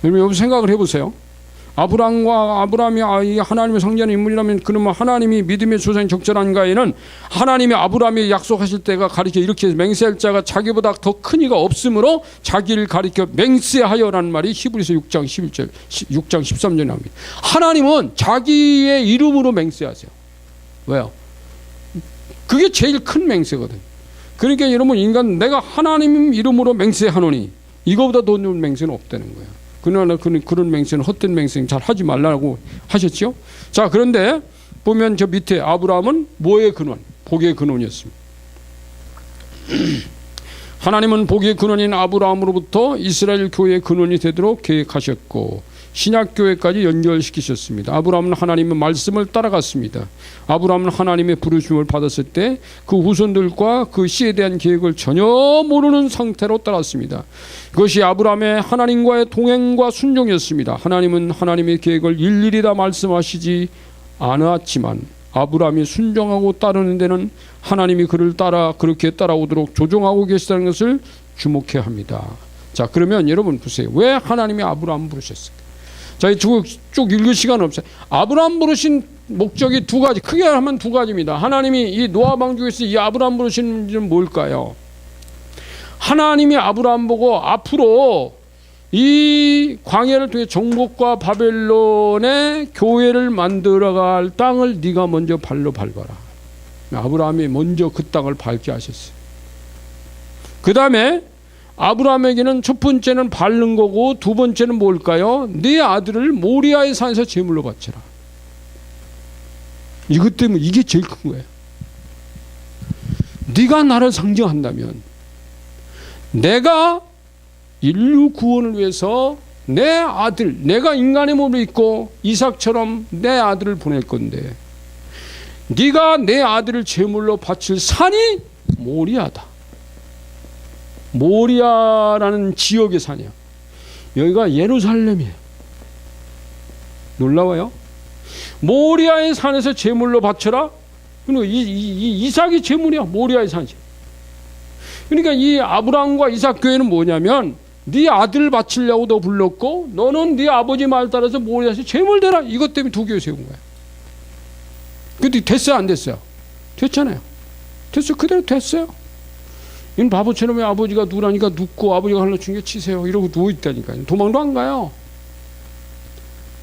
여러분 생각을 해보세요. 아브라함이 하나님을 상징하는 인물이라면 그러면 하나님이 믿음의 조상이 적절한가에는 하나님이 아브라함이 약속하실 때가 가리켜 이렇게 맹세할 자가 자기보다 더 큰 이가 없으므로 자기를 가리켜 맹세하여라는 말이 히브리서 6장 13절에 나옵니다. 하나님은 자기의 이름으로 맹세하세요. 왜요? 그게 제일 큰 맹세거든. 그러니까 여러분, 인간 내가 하나님 이름으로 맹세하노니 이거보다 더 좋은 맹세는 없다는 거예요. 그러나 그런 맹세는 헛된 맹세는 잘 하지 말라고 하셨죠. 자, 그런데 보면 저 밑에 아브라함은 뭐의 근원? 복의 근원이었습니다. 하나님은 복의 근원인 아브라함으로부터 이스라엘 교회의 근원이 되도록 계획하셨고 신약교회까지 연결시키셨습니다. 아브라함은 하나님의 말씀을 따라갔습니다. 아브라함은 하나님의 부르심을 받았을 때 그 후손들과 그 씨에 대한 계획을 전혀 모르는 상태로 따랐습니다. 그것이 아브라함의 하나님과의 동행과 순종이었습니다. 하나님은 하나님의 계획을 일일이 다 말씀하시지 않았지만 아브라함이 순종하고 따르는 데는 하나님이 그를 그렇게 따라오도록 조종하고 계시다는 것을 주목해야 합니다. 자, 그러면 여러분 보세요. 왜 하나님이 아브라함 부르셨을까? 자, 쭉 읽을 시간 없어요. 아브라함 부르신 목적이 두 가지, 크게 하면 두 가지입니다. 하나님이 이 노아 방주에서 이 아브라함 부르신 일은 뭘까요? 하나님이 아브라함 보고 앞으로 이 광야를 통해 정복과 바벨론의 교회를 만들어갈 땅을 네가 먼저 발로 밟아라. 아브라함이 먼저 그 땅을 밟게 하셨어요. 그 다음에 아브라함에게는 첫 번째는 밟는 거고 두 번째는 뭘까요? 네 아들을 모리아의 산에서 제물로 바쳐라. 이것 때문에 이게 제일 큰 거예요. 네가 나를 상징한다면 내가 인류 구원을 위해서 내 아들, 내가 인간의 몸을 입고 이삭처럼 내 아들을 보낼 건데 네가 내 아들을 제물로 바칠 산이 모리아다. 모리아라는 지역의 산이야. 여기가 예루살렘이에요. 놀라워요? 모리아의 산에서 제물로 바쳐라. 그리고 이삭이 제물이야. 모리아의 산이. 그러니까 이 아브라함과 이삭 교회는 뭐냐면 네 아들 바치려고 너 불렀고 너는 네 아버지 말 따라서 모리아에서 제물 대라. 이것 때문에 두 교회 세운 거야. 근데 됐어요 안 됐어요? 됐잖아요. 됐어요. 그대로 됐어요. 이건 바보처럼 왜 아버지가 누라니까 눕고 아버지가 할라 중에 치세요 이러고 누워있다니까요. 도망도 안 가요.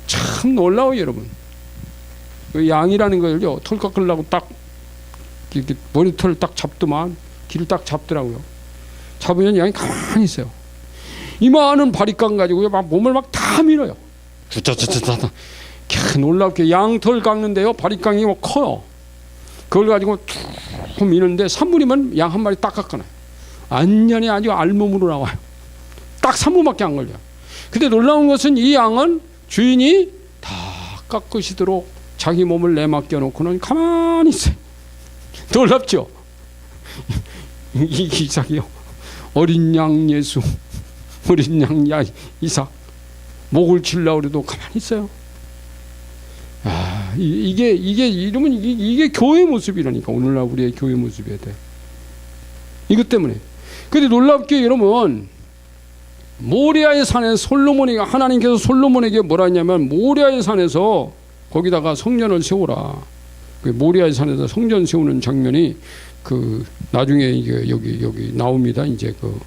참 놀라워요 여러분. 양이라는 걸요 털 깎으려고 딱 이렇게 머리털을 딱 잡더만 길을 딱 잡더라고요. 잡으면 양이 가만히 있어요. 이만한 바리깡 가지고 막 몸을 막 다 밀어요. 쭈쭈쭈쭈쭈. 놀랍게 양털 깎는데요 바리깡이 막 커요. 그걸 가지고 툭 미는데 3분이면 양 한 마리 딱 깎아놔요. 안전히 아주 알몸으로 나와요. 딱 3분밖에 안 걸려요. 근데 놀라운 것은 이 양은 주인이 다 깎으시도록 자기 몸을 내맡겨 놓고는 가만히 있어요. 놀랍죠? 이삭이요. 어린 양 예수, 어린 양 이삭 목을 치려고 해도 가만히 있어요. 아, 이게 이러면 이게 교회 모습이라니까. 오늘날 우리의 교회 모습이어야 돼. 이것 때문에. 근데 놀랍게 여러분 모리아의 산에 솔로몬이 하나님께서 솔로몬에게 뭐라 했냐면 모리아의 산에서 거기다가 성전을 세우라. 그 모리아의 산에서 성전 세우는 장면이 그 나중에 이게 여기 나옵니다. 이제 그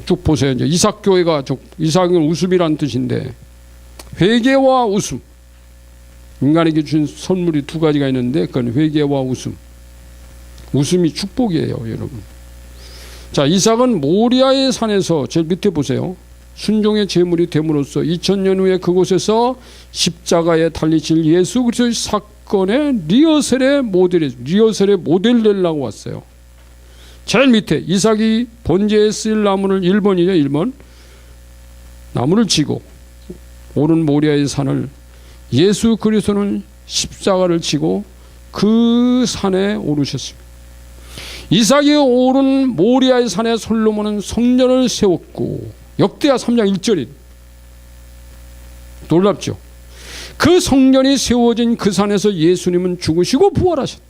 쭉 보세요. 이제 이삭 교회가 이삭은 웃음이란 뜻인데 회개와 웃음. 인간에게 준 선물이 두 가지가 있는데 그건 회개와 웃음. 웃음이 축복이에요, 여러분. 자, 이삭은 모리아의 산에서 제일 밑에 보세요. 순종의 제물이 됨으로써 2000년 후에 그곳에서 십자가에 달리실 예수 그리스도의 사건의 리허설의 모델 되려고 왔어요. 제일 밑에 이삭이 번제에 쓸 나무를 1번이죠. 1번 나무를 지고 오른 모리아의 산을 예수 그리스도는 십자가를 지고 그 산에 오르셨습니다. 이삭이 오른 모리아의 산에 솔로몬은 성전을 세웠고 역대하 3장 1절이 놀랍죠. 그 성전이 세워진 그 산에서 예수님은 죽으시고 부활하셨다.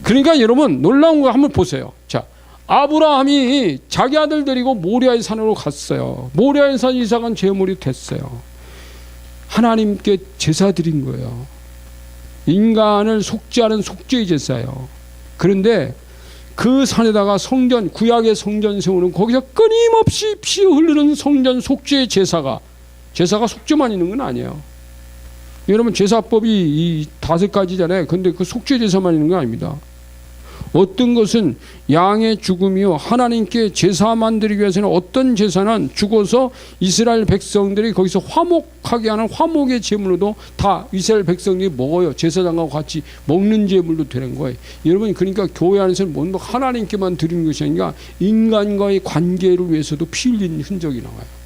그러니까 여러분 놀라운 거 한번 보세요. 자, 아브라함이 자기 아들 데리고 모리아의 산으로 갔어요. 모리아의 산 이삭은 제물이 됐어요. 하나님께 제사 드린 거예요. 인간을 속죄하는 속죄의 제사예요. 그런데 그 산에다가 성전, 구약의 성전 세우는 거기서 끊임없이 피 흐르는 성전 속죄의 제사가 속죄만 있는 건 아니에요. 여러분 제사법이 이 5가지잖아요. 근데 그 속죄 제사만 있는 건 아닙니다. 어떤 것은 양의 죽음이요 하나님께 제사만 드리기 위해서는 어떤 제사는 죽어서 이스라엘 백성들이 거기서 화목하게 하는 화목의 제물로도 다 이스라엘 백성들이 먹어요. 제사장과 같이 먹는 제물로 되는 거예요. 여러분 그러니까 교회 안에서는 뭔가 하나님께만 드리는 것이 아니라 인간과의 관계를 위해서도 피 흘린 흔적이 나와요.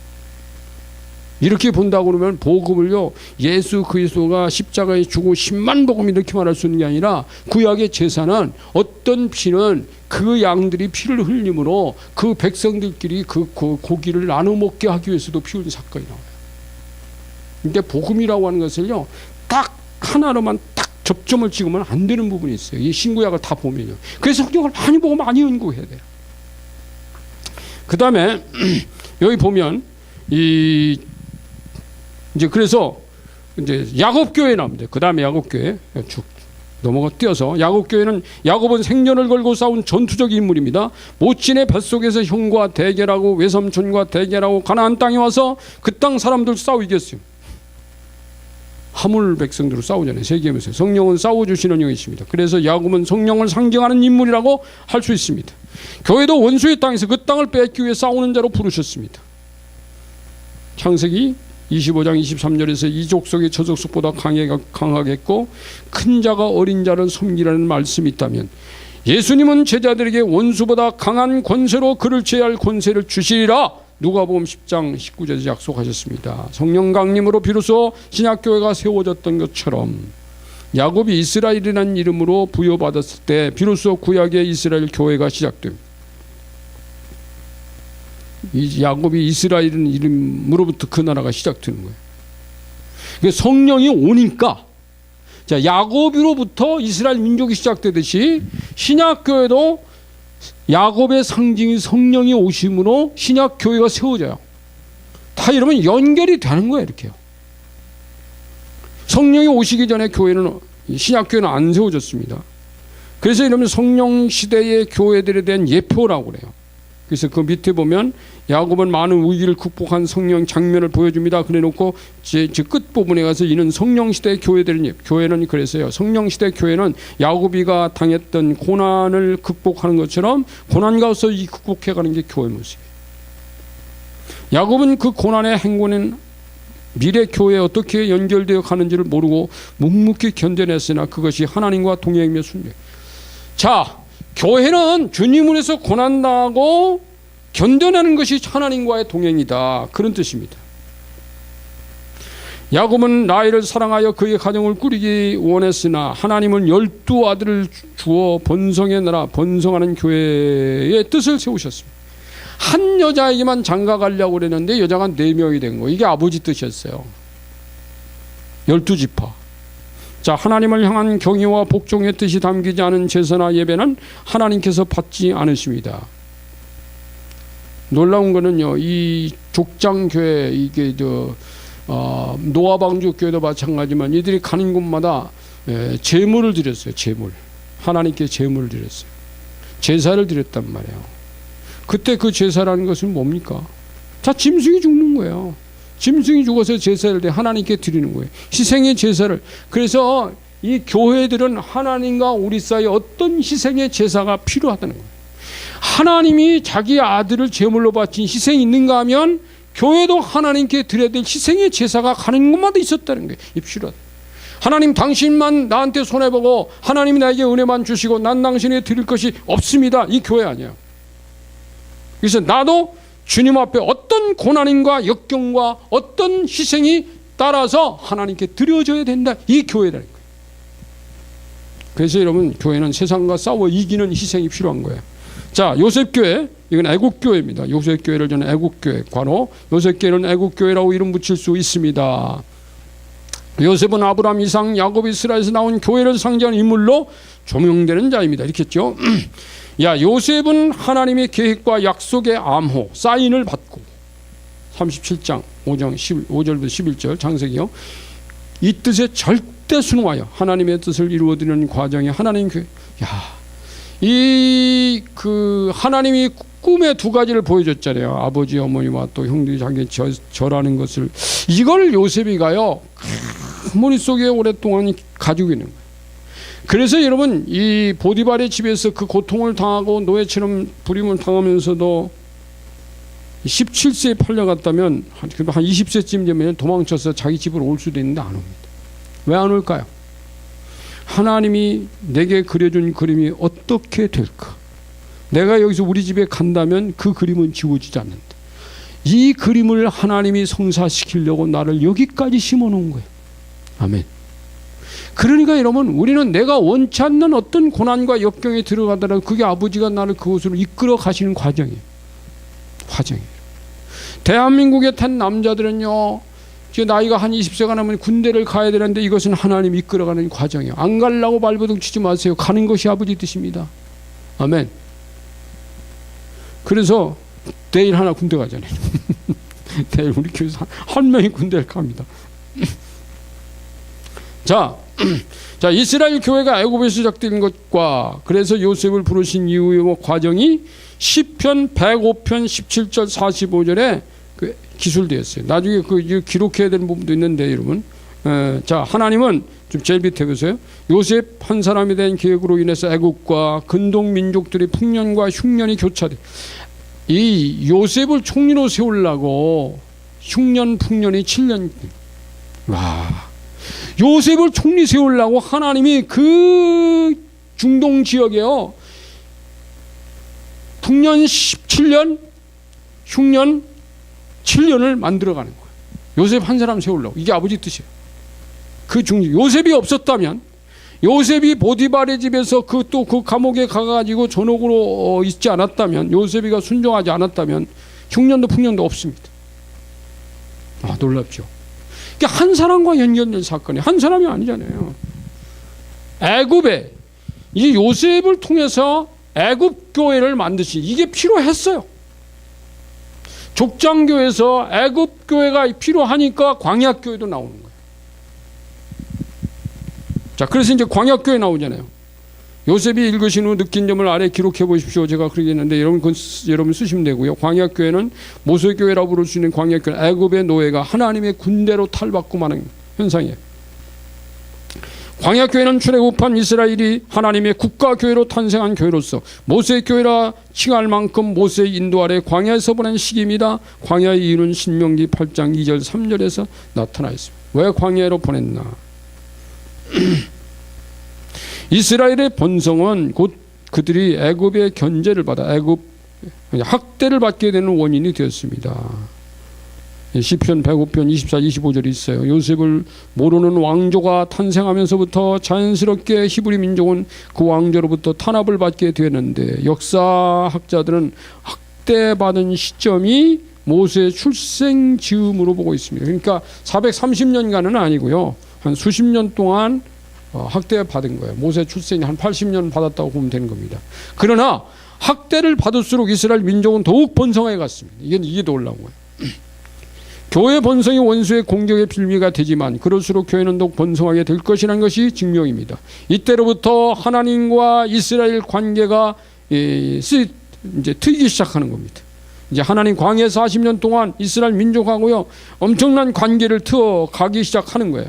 이렇게 본다고 그러면 복음을요 예수 그리스도가 십자가에 죽고 10만 복음 이렇게 말할 수 있는 게 아니라 구약의 제사는 어떤 피는 그 양들이 피를 흘림으로 그 백성들끼리 그 고기를 나눠 먹게 하기 위해서도 피 흘린 사건이 나와요. 근데 복음이라고 하는 것을요 딱 하나로만 딱 접점을 찍으면 안 되는 부분이 있어요. 이 신구약을 다 보면요. 그래서 성경을 많이 보고 많이 연구해야 돼요. 그 다음에 여기 보면 이제 그래서 이제 야곱교회 나옵니다. 그 다음에 야곱교회 쭉 뛰어서 야곱은 생년을 걸고 싸운 전투적 인물입니다. 모친의 뱃속에서 형과 대결하고 외삼촌과 대결하고 가나안 땅에 와서 그 땅 사람들 싸워 이겼어요. 하물 백성들로 싸우잖아요. 세계에서 성령은 싸워주시는 영이십니다. 그래서 야곱은 성령을 상징하는 인물이라고 할 수 있습니다. 교회도 원수의 땅에서 그 땅을 뺏기 위해 싸우는 자로 부르셨습니다. 창세기 25장 23절에서 이 족속이 저 족속보다 강하겠고 큰 자가 어린 자를 섬기라는 말씀이 있다면 예수님은 제자들에게 원수보다 강한 권세로 그를 제할 권세를 주시리라 누가복음 10장 19절에서 약속하셨습니다. 성령 강림으로 비로소 신약교회가 세워졌던 것처럼 야곱이 이스라엘이라는 이름으로 부여받았을 때 비로소 구약의 이스라엘 교회가 시작됩니다. 이 야곱이 이스라엘이라는 이름으로부터 그 나라가 시작되는 거예요. 그러니까 성령이 오니까 자 야곱으로부터 이스라엘 민족이 시작되듯이 신약교회도 야곱의 상징이 성령이 오심으로 신약 교회가 세워져요. 다 이러면 연결이 되는 거예요. 이렇게요. 성령이 오시기 전에 교회는, 신약 교회는 안 세워졌습니다. 그래서 이러면 성령 시대의 교회들에 대한 예표라고 그래요. 그래서 그 밑에 보면 야곱은 많은 위기를 극복한 성령 장면을 보여줍니다. 그래놓고 끝부분에 가서 이는 성령 시대의 교회들은, 교회는 그래서요, 성령 시대 교회는 야곱이가 당했던 고난을 극복하는 것처럼 고난 가운데서 이 극복해가는 게 교회 모습이에요. 야곱은 그 고난의 행군은 미래 교회에 어떻게 연결되어 가는지를 모르고 묵묵히 견뎌냈으나 그것이 하나님과 동행이며 순종. 자, 교회는 주님을 위해서 고난당하고 견뎌내는 것이 하나님과의 동행이다, 그런 뜻입니다. 야곱은 라헬을 사랑하여 그의 가정을 꾸리기 원했으나 하나님은 12 아들을 주어 번성의 나라, 번성하는 교회의 뜻을 세우셨습니다. 한 여자에게만 장가가려고 그랬는데 여자가 4명이 된 거예요. 이게 아버지 뜻이었어요. 12지파. 자, 하나님을 향한 경외와 복종의 뜻이 담기지 않은 제사나 예배는 하나님께서 받지 않으십니다. 놀라운 거는요, 이 족장교회, 이게 노아방주 교회도 마찬가지지만 이들이 가는 곳마다 제물을 드렸어요. 제물. 하나님께 제물을 드렸어요. 제사를 드렸단 말이에요. 그때 그 제사라는 것은 뭡니까? 다 짐승이 죽는 거예요. 짐승이 죽어서 제사를 하나님께 드리는 거예요. 희생의 제사를. 그래서 이 교회들은 하나님과 우리 사이에 어떤 희생의 제사가 필요하다는 거예요. 하나님이 자기 아들을 제물로 바친 희생이 있는가 하면 교회도 하나님께 드려야 될 희생의 제사가 가는 곳마다 있었다는 거예요. 이 필요하다. 하나님, 당신만 나한테 손해보고 하나님이 나에게 은혜만 주시고 난 당신에게 드릴 것이 없습니다. 이 교회 아니에요. 그래서 나도 주님 앞에 어떤 고난과 역경과 어떤 희생이 따라서 하나님께 드려져야 된다. 이 교회라는 거예요. 그래서 여러분, 교회는 세상과 싸워 이기는 희생이 필요한 거예요. 자, 요셉교회, 이건 애국교회입니다. 요셉교회를 저는 애국교회, 관호 요셉교회는 애국교회라고 이름 붙일 수 있습니다. 요셉은 아브라함, 이삭, 야곱, 이스라엘에서 나온 교회를 상징하는 인물로 조명되는 자입니다. 이렇게 했죠. 야, 요셉은 하나님의 계획과 약속의 암호, 사인을 받고 37장 5절부터 11절 창세기요. 이 뜻에 절대 순응하여 하나님의 뜻을 이루어드리는 과정에 하나님 교회. 야, 하나님이 꿈의 2가지를 보여줬잖아요. 아버지, 어머니와 또 형들이 자기 절하는 것을. 이걸 요셉이가요, 머릿속에 오랫동안 가지고 있는 거예요. 그래서 여러분, 이 보디발의 집에서 그 고통을 당하고 노예처럼 부림을 당하면서도 17세에 팔려갔다면 한 20세쯤 되면 도망쳐서 자기 집으로 올 수도 있는데 안 옵니다. 왜 안 올까요? 하나님이 내게 그려준 그림이 어떻게 될까? 내가 여기서 우리 집에 간다면 그 그림은 지워지지 않는다. 이 그림을 하나님이 성사시키려고 나를 여기까지 심어놓은 거예요. 아멘. 그러니까 여러분, 우리는 내가 원치 않는 어떤 고난과 역경에 들어가더라도 그게 아버지가 나를 그곳으로 이끌어 가시는 과정이에요. 대한민국에 탄 남자들은요, 나이가 한 20세가 나면 군대를 가야 되는데 이것은 하나님이 이끌어가는 과정이에요. 안 가려고 발버둥 치지 마세요. 가는 것이 아버지 뜻입니다. 아멘. 그래서 내일 하나 군대 가잖아요. 내일 우리 교회에서 한 명이 군대를 갑니다. 자, 이스라엘 교회가 애굽에서 시작된 것과 그래서 요셉을 부르신 이후의 과정이 시편 105편 17절 45절에 기술되었어요. 나중에 기록해야 되는 부분도 있는데 여러분, 자, 하나님은 좀 제일 밑에 보세요. 요셉 한 사람에 대한 계획으로 인해서 애국과 근동 민족들의 풍년과 흉년이 교차돼. 이 요셉을 총리로 세우려고 흉년 풍년이 7년. 와, 요셉을 총리 세우려고 하나님이 그 중동 지역에요, 풍년 17년, 흉년 7년을 만들어가는 거예요. 요셉 한 사람 세우려고. 이게 아버지 뜻이에요. 요셉이 없었다면, 요셉이 보디발의 집에서 그 감옥에 가가지고 전옥으로 있지 않았다면, 요셉이가 순종하지 않았다면 흉년도 풍년도 없습니다. 아, 놀랍죠. 이게 한 사람과 연결된 사건이 한 사람이 아니잖아요. 애굽에 이 요셉을 통해서 애굽 교회를 만드시, 이게 필요했어요. 족장교에서 애굽 교회가 필요하니까 광야 교회도 나오는 거예요. 자, 그래서 이제 광야 교회 나오잖아요. 요셉이 읽으신 후 느낀 점을 아래 기록해 보십시오. 제가 그러겠는데 여러분 쓰시면 되고요. 광야 교회는 모세 교회라고 부를 수 있는 광야 교회, 애굽의 노예가 하나님의 군대로 탈바꿈 하는 현상이에요. 광야 교회는 출애굽한 이스라엘이 하나님의 국가 교회로 탄생한 교회로서 모세 교회라 칭할 만큼 모세의 인도 아래 광야에서 보낸 시기입니다. 광야의 이유는 신명기 8장 2절 3절에서 나타나 있습니다. 왜 광야로 보냈나? 이스라엘의 본성은 곧 그들이 애굽의 견제를 받아 애굽 학대를 받게 되는 원인이 되었습니다. 시편 105편 24, 25절이 있어요. 요셉을 모르는 왕조가 탄생하면서부터 자연스럽게 히브리 민족은 그 왕조로부터 탄압을 받게 되었는데, 역사학자들은 학대받은 시점이 모세의 출생 즈음으로 보고 있습니다. 그러니까 430년간은 아니고요, 한 수십 년 동안 학대받은 거예요. 모세 출생이 한 80년 받았다고 보면 되는 겁니다. 그러나 학대를 받을수록 이스라엘 민족은 더욱 번성해 갔습니다. 이게 놀라운 거예요. 교회 본성이 원수의 공격의 빌미가 되지만 그럴수록 교회는 더욱 번성하게 될 것이라는 것이 증명입니다. 이때로부터 하나님과 이스라엘 관계가 이제 트이기 시작하는 겁니다. 이제 하나님 광야 40년 동안 이스라엘 민족하고요 엄청난 관계를 트어 가기 시작하는 거예요.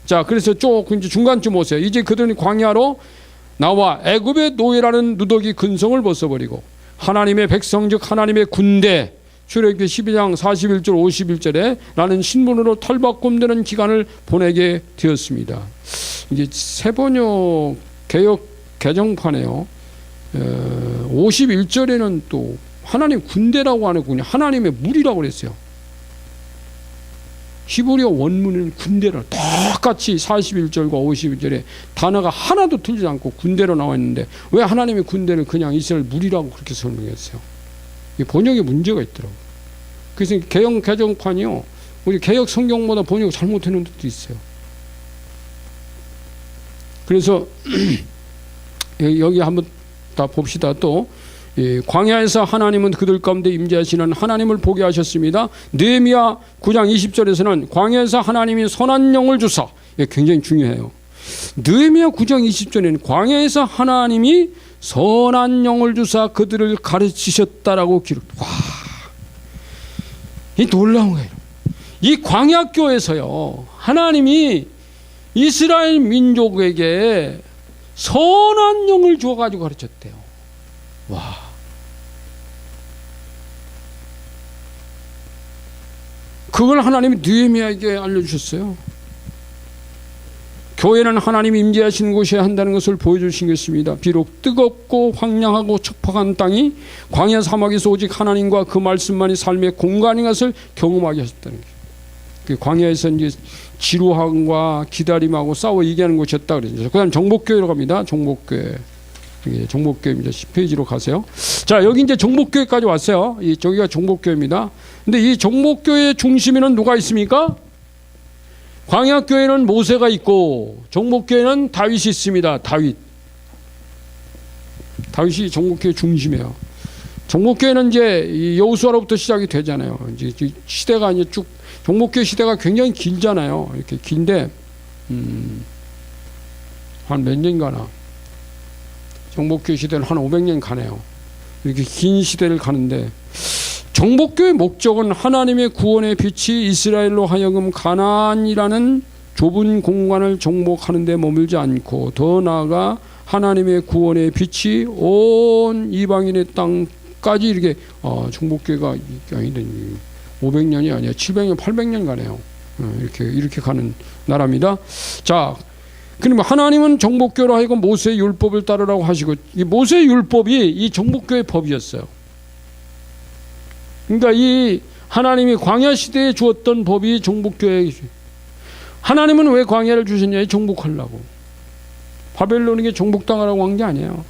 자, 그래서 조금 이제 중간쯤 오세요. 이제 그들은 광야로 나와 애굽의 노예라는 누더기 근성을 벗어버리고 하나님의 백성 즉 하나님의 군대, 출애굽기 12장 41절 51절에 라는 신분으로 탈바꿈되는 기간을 보내게 되었습니다. 이게 세번역 개역 개정판에요 51절에는 또 하나님 군대라고 하는군요. 하나님의 무리라고 그랬어요. 히브리어 원문은 군대로 똑같이 41절과 51절에 단어가 하나도 틀리지 않고 군대로 나와 있는데 왜 하나님의 군대를 그냥 이스라엘 무리라고 그렇게 설명했어요? 이 번역에 문제가 있더라고요. 그래서 개정판이요, 우리 개역 성경보다 번역을 잘못해놓은 것도 있어요. 그래서 여기 한번 다 봅시다. 또 광야에서 하나님은 그들 가운데 임재하시는 하나님을 보게 하셨습니다. 느헤미야 9장 20절에서는 광야에서 하나님이 선한 영을 주사, 이게 굉장히 중요해요. 느헤미야 9장 20절에는 광야에서 하나님이 선한 영을 주사 그들을 가르치셨다라고 기록. 와, 이 놀라운 거예요. 이 광야교에서요 하나님이 이스라엘 민족에게 선한 영을 주어가지고 가르쳤대요. 와, 그걸 하나님이 느헤미야에게 알려주셨어요. 교회는 하나님이 임재하시는 곳이어야 한다는 것을 보여주신 것입니다. 비록 뜨겁고 황량하고 척박한 땅이 광야 사막에서 오직 하나님과 그 말씀만이 삶의 공간인 것을 경험하게 하셨다는 거예요. 그 광야에서 이제 지루함과 기다림하고 싸워 이기하는 곳이었다 그랬죠. 그다음 정복교회로 갑니다. 정복교회. 정복교회 이제 10페이지로 가세요. 자, 여기 이제 정복교회까지 왔어요. 저기가 정복교회입니다. 근데 이 정복교회의 중심에는 누가 있습니까? 광야교회는 모세가 있고 정복교회는 다윗이 있습니다. 다윗이 정복교회 중심이에요. 정복교회는 이제 여호수아로부터 시작이 되잖아요. 이제 시대가 이제 쭉 정복교회 시대가 굉장히 길잖아요. 이렇게 긴데 한 몇 년 가나. 정복교회 시대는 한 500년 가네요. 이렇게 긴 시대를 가는데 정복교의 목적은 하나님의 구원의 빛이 이스라엘로 하여금 가나안이라는 좁은 공간을 정복하는 데 머물지 않고 더 나아가 하나님의 구원의 빛이 온 이방인의 땅까지 이렇게 정복교회가 500년이 아니라 700년 800년 가네요. 이렇게 가는 나라입니다. 자, 그러면 하나님은 정복교로 하여금 모세의 율법을 따르라고 하시고 이 모세의 율법이 이 정복교의 법이었어요. 그러니까 이 하나님이 광야 시대에 주었던 법이 정복교회. 하나님은 왜 광야를 주셨냐? 정복하려고. 바벨론에게 정복당하라고 한 게 아니에요.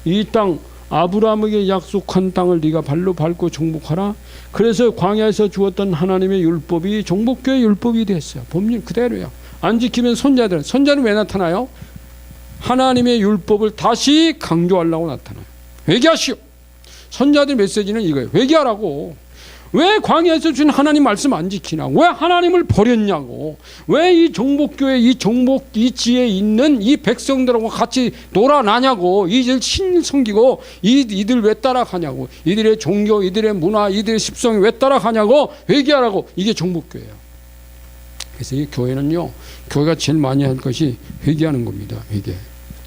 이 땅 아브라함에게 약속한 땅을 네가 발로 밟고 정복하라. 그래서 광야에서 주었던 하나님의 율법이 정복교의 율법이 됐어요. 법률 그대로예요. 안 지키면 손자는 왜 나타나요? 하나님의 율법을 다시 강조하려고 나타나요. 회개하시오. 선자들 메시지는 이거예요. 회개하라고. 왜 광야에서 준 하나님 말씀 안 지키나? 왜 하나님을 버렸냐고? 왜 이 정복교회 이 정복이지에 있는 이 백성들하고 같이 놀아나냐고? 이들 신 섬기고 이들 왜 따라가냐고? 이들의 종교, 이들의 문화, 이들의 습성이 왜 따라가냐고? 회개하라고. 이게 정복교회예요. 그래서 이 교회는요, 교회가 제일 많이 할 것이 회개하는 겁니다. 회개.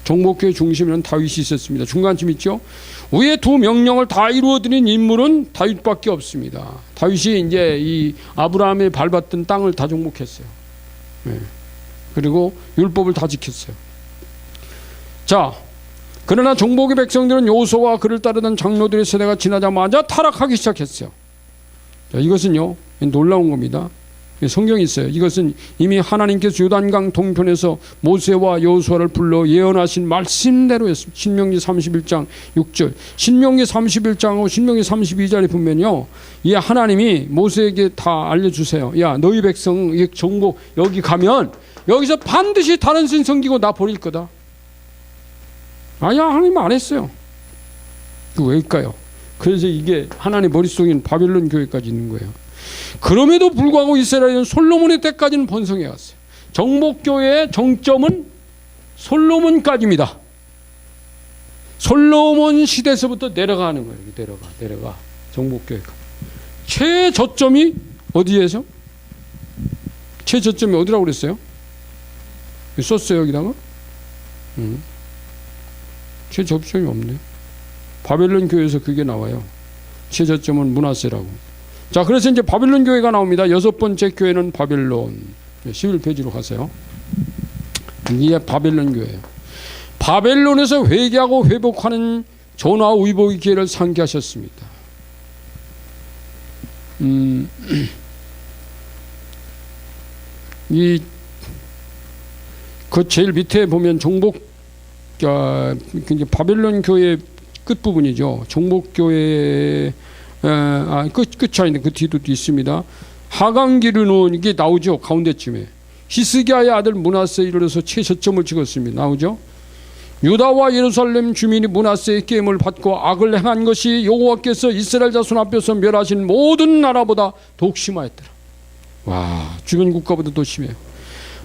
정복교회 중심에는 다윗이 있었습니다. 중간쯤 있죠. 위에 두 명령을 다 이루어드린 인물은 다윗밖에 없습니다. 다윗이 이제 이 아브라함이 밟았던 땅을 다 정복했어요. 네. 그리고 율법을 다 지켰어요. 자, 그러나 정복의 백성들은 요소와 그를 따르던 장로들의 세대가 지나자마자 타락하기 시작했어요. 자, 이것은요, 놀라운 겁니다. 성경이 있어요. 이것은 이미 하나님께서 요단강 동편에서 모세와 여호수아를 불러 예언하신 말씀대로였습니다. 신명기 31장 6절. 신명기 31장하고 신명기 32절에 보면요, 이 하나님이 모세에게 다 알려주세요. 야, 너희 백성 정복 여기 가면 여기서 반드시 다른 신 섬기고 나 버릴 거다. 아니야, 하나님 안 했어요. 그 왜일까요? 그래서 이게 하나님 머릿속에는 바벨론 교회까지 있는 거예요. 그럼에도 불구하고 이스라엘은 솔로몬의 때까지는 번성해 왔어요. 정복교회의 정점은 솔로몬까지입니다. 솔로몬 시대에서부터 내려가는 거예요. 내려가. 정복교회가. 최저점이 어디에서? 최저점이 어디라고 그랬어요? 썼어요, 여기다가? 최저점이 없네. 바벨론 교회에서 그게 나와요. 최저점은 므낫세라고. 자, 그래서 이제 바벨론 교회가 나옵니다. 여섯 번째 교회는 바벨론. 11페이지로 가세요. 이게 바벨론 교회예요. 바벨론에서 회개하고 회복하는 전화 의복의 기회를 상기하셨습니다. 그 제일 밑에 보면 이제 바벨론 교회 끝 부분이죠. 정복교회 끝이 아닌데 그 뒤도 있습니다. 하강기르는 이게 나오죠. 가운데쯤에 히스기야의 아들 므낫세에 이르러서 최저점을 찍었습니다. 나오죠. 유다와 예루살렘 주민이 므낫세의 게임을 받고 악을 행한 것이 여호와께서 이스라엘 자손 앞에서 멸하신 모든 나라보다 더욱 심하였더라. 와, 주변 국가보다 더 심해요.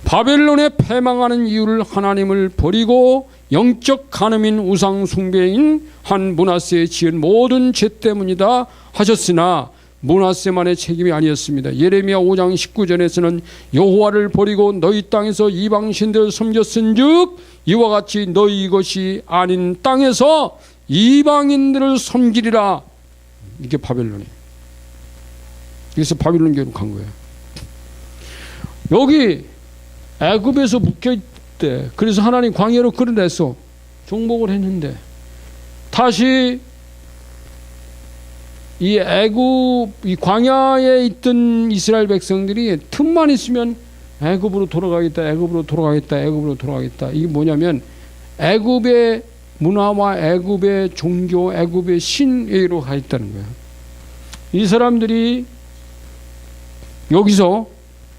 바벨론에 패망하는 이유를 하나님을 버리고 영적 간음인 우상 숭배인 한 므낫세에 지은 모든 죄 때문이다 하셨으나 므낫세만의 책임이 아니었습니다. 예레미야 5장 19절에서는 여호와를 버리고 너희 땅에서 이방 신들을 섬겼은즉 이와 같이 너희 것이 아닌 땅에서 이방인들을 섬기리라. 이게 바벨론이에요. 그래서 바벨론 교회로 간 거예요. 여기 애굽에서 묶여있대. 그래서 하나님 광야로 끌어내서 정복을 했는데 다시 이 애굽, 이 광야에 있던 이스라엘 백성들이 틈만 있으면 애굽으로 돌아가겠다, 애굽으로 돌아가겠다, 애굽으로 돌아가겠다. 이게 뭐냐면 애굽의 문화와 애굽의 종교, 애굽의 신에로 가 있다는 거예요. 이 사람들이 여기서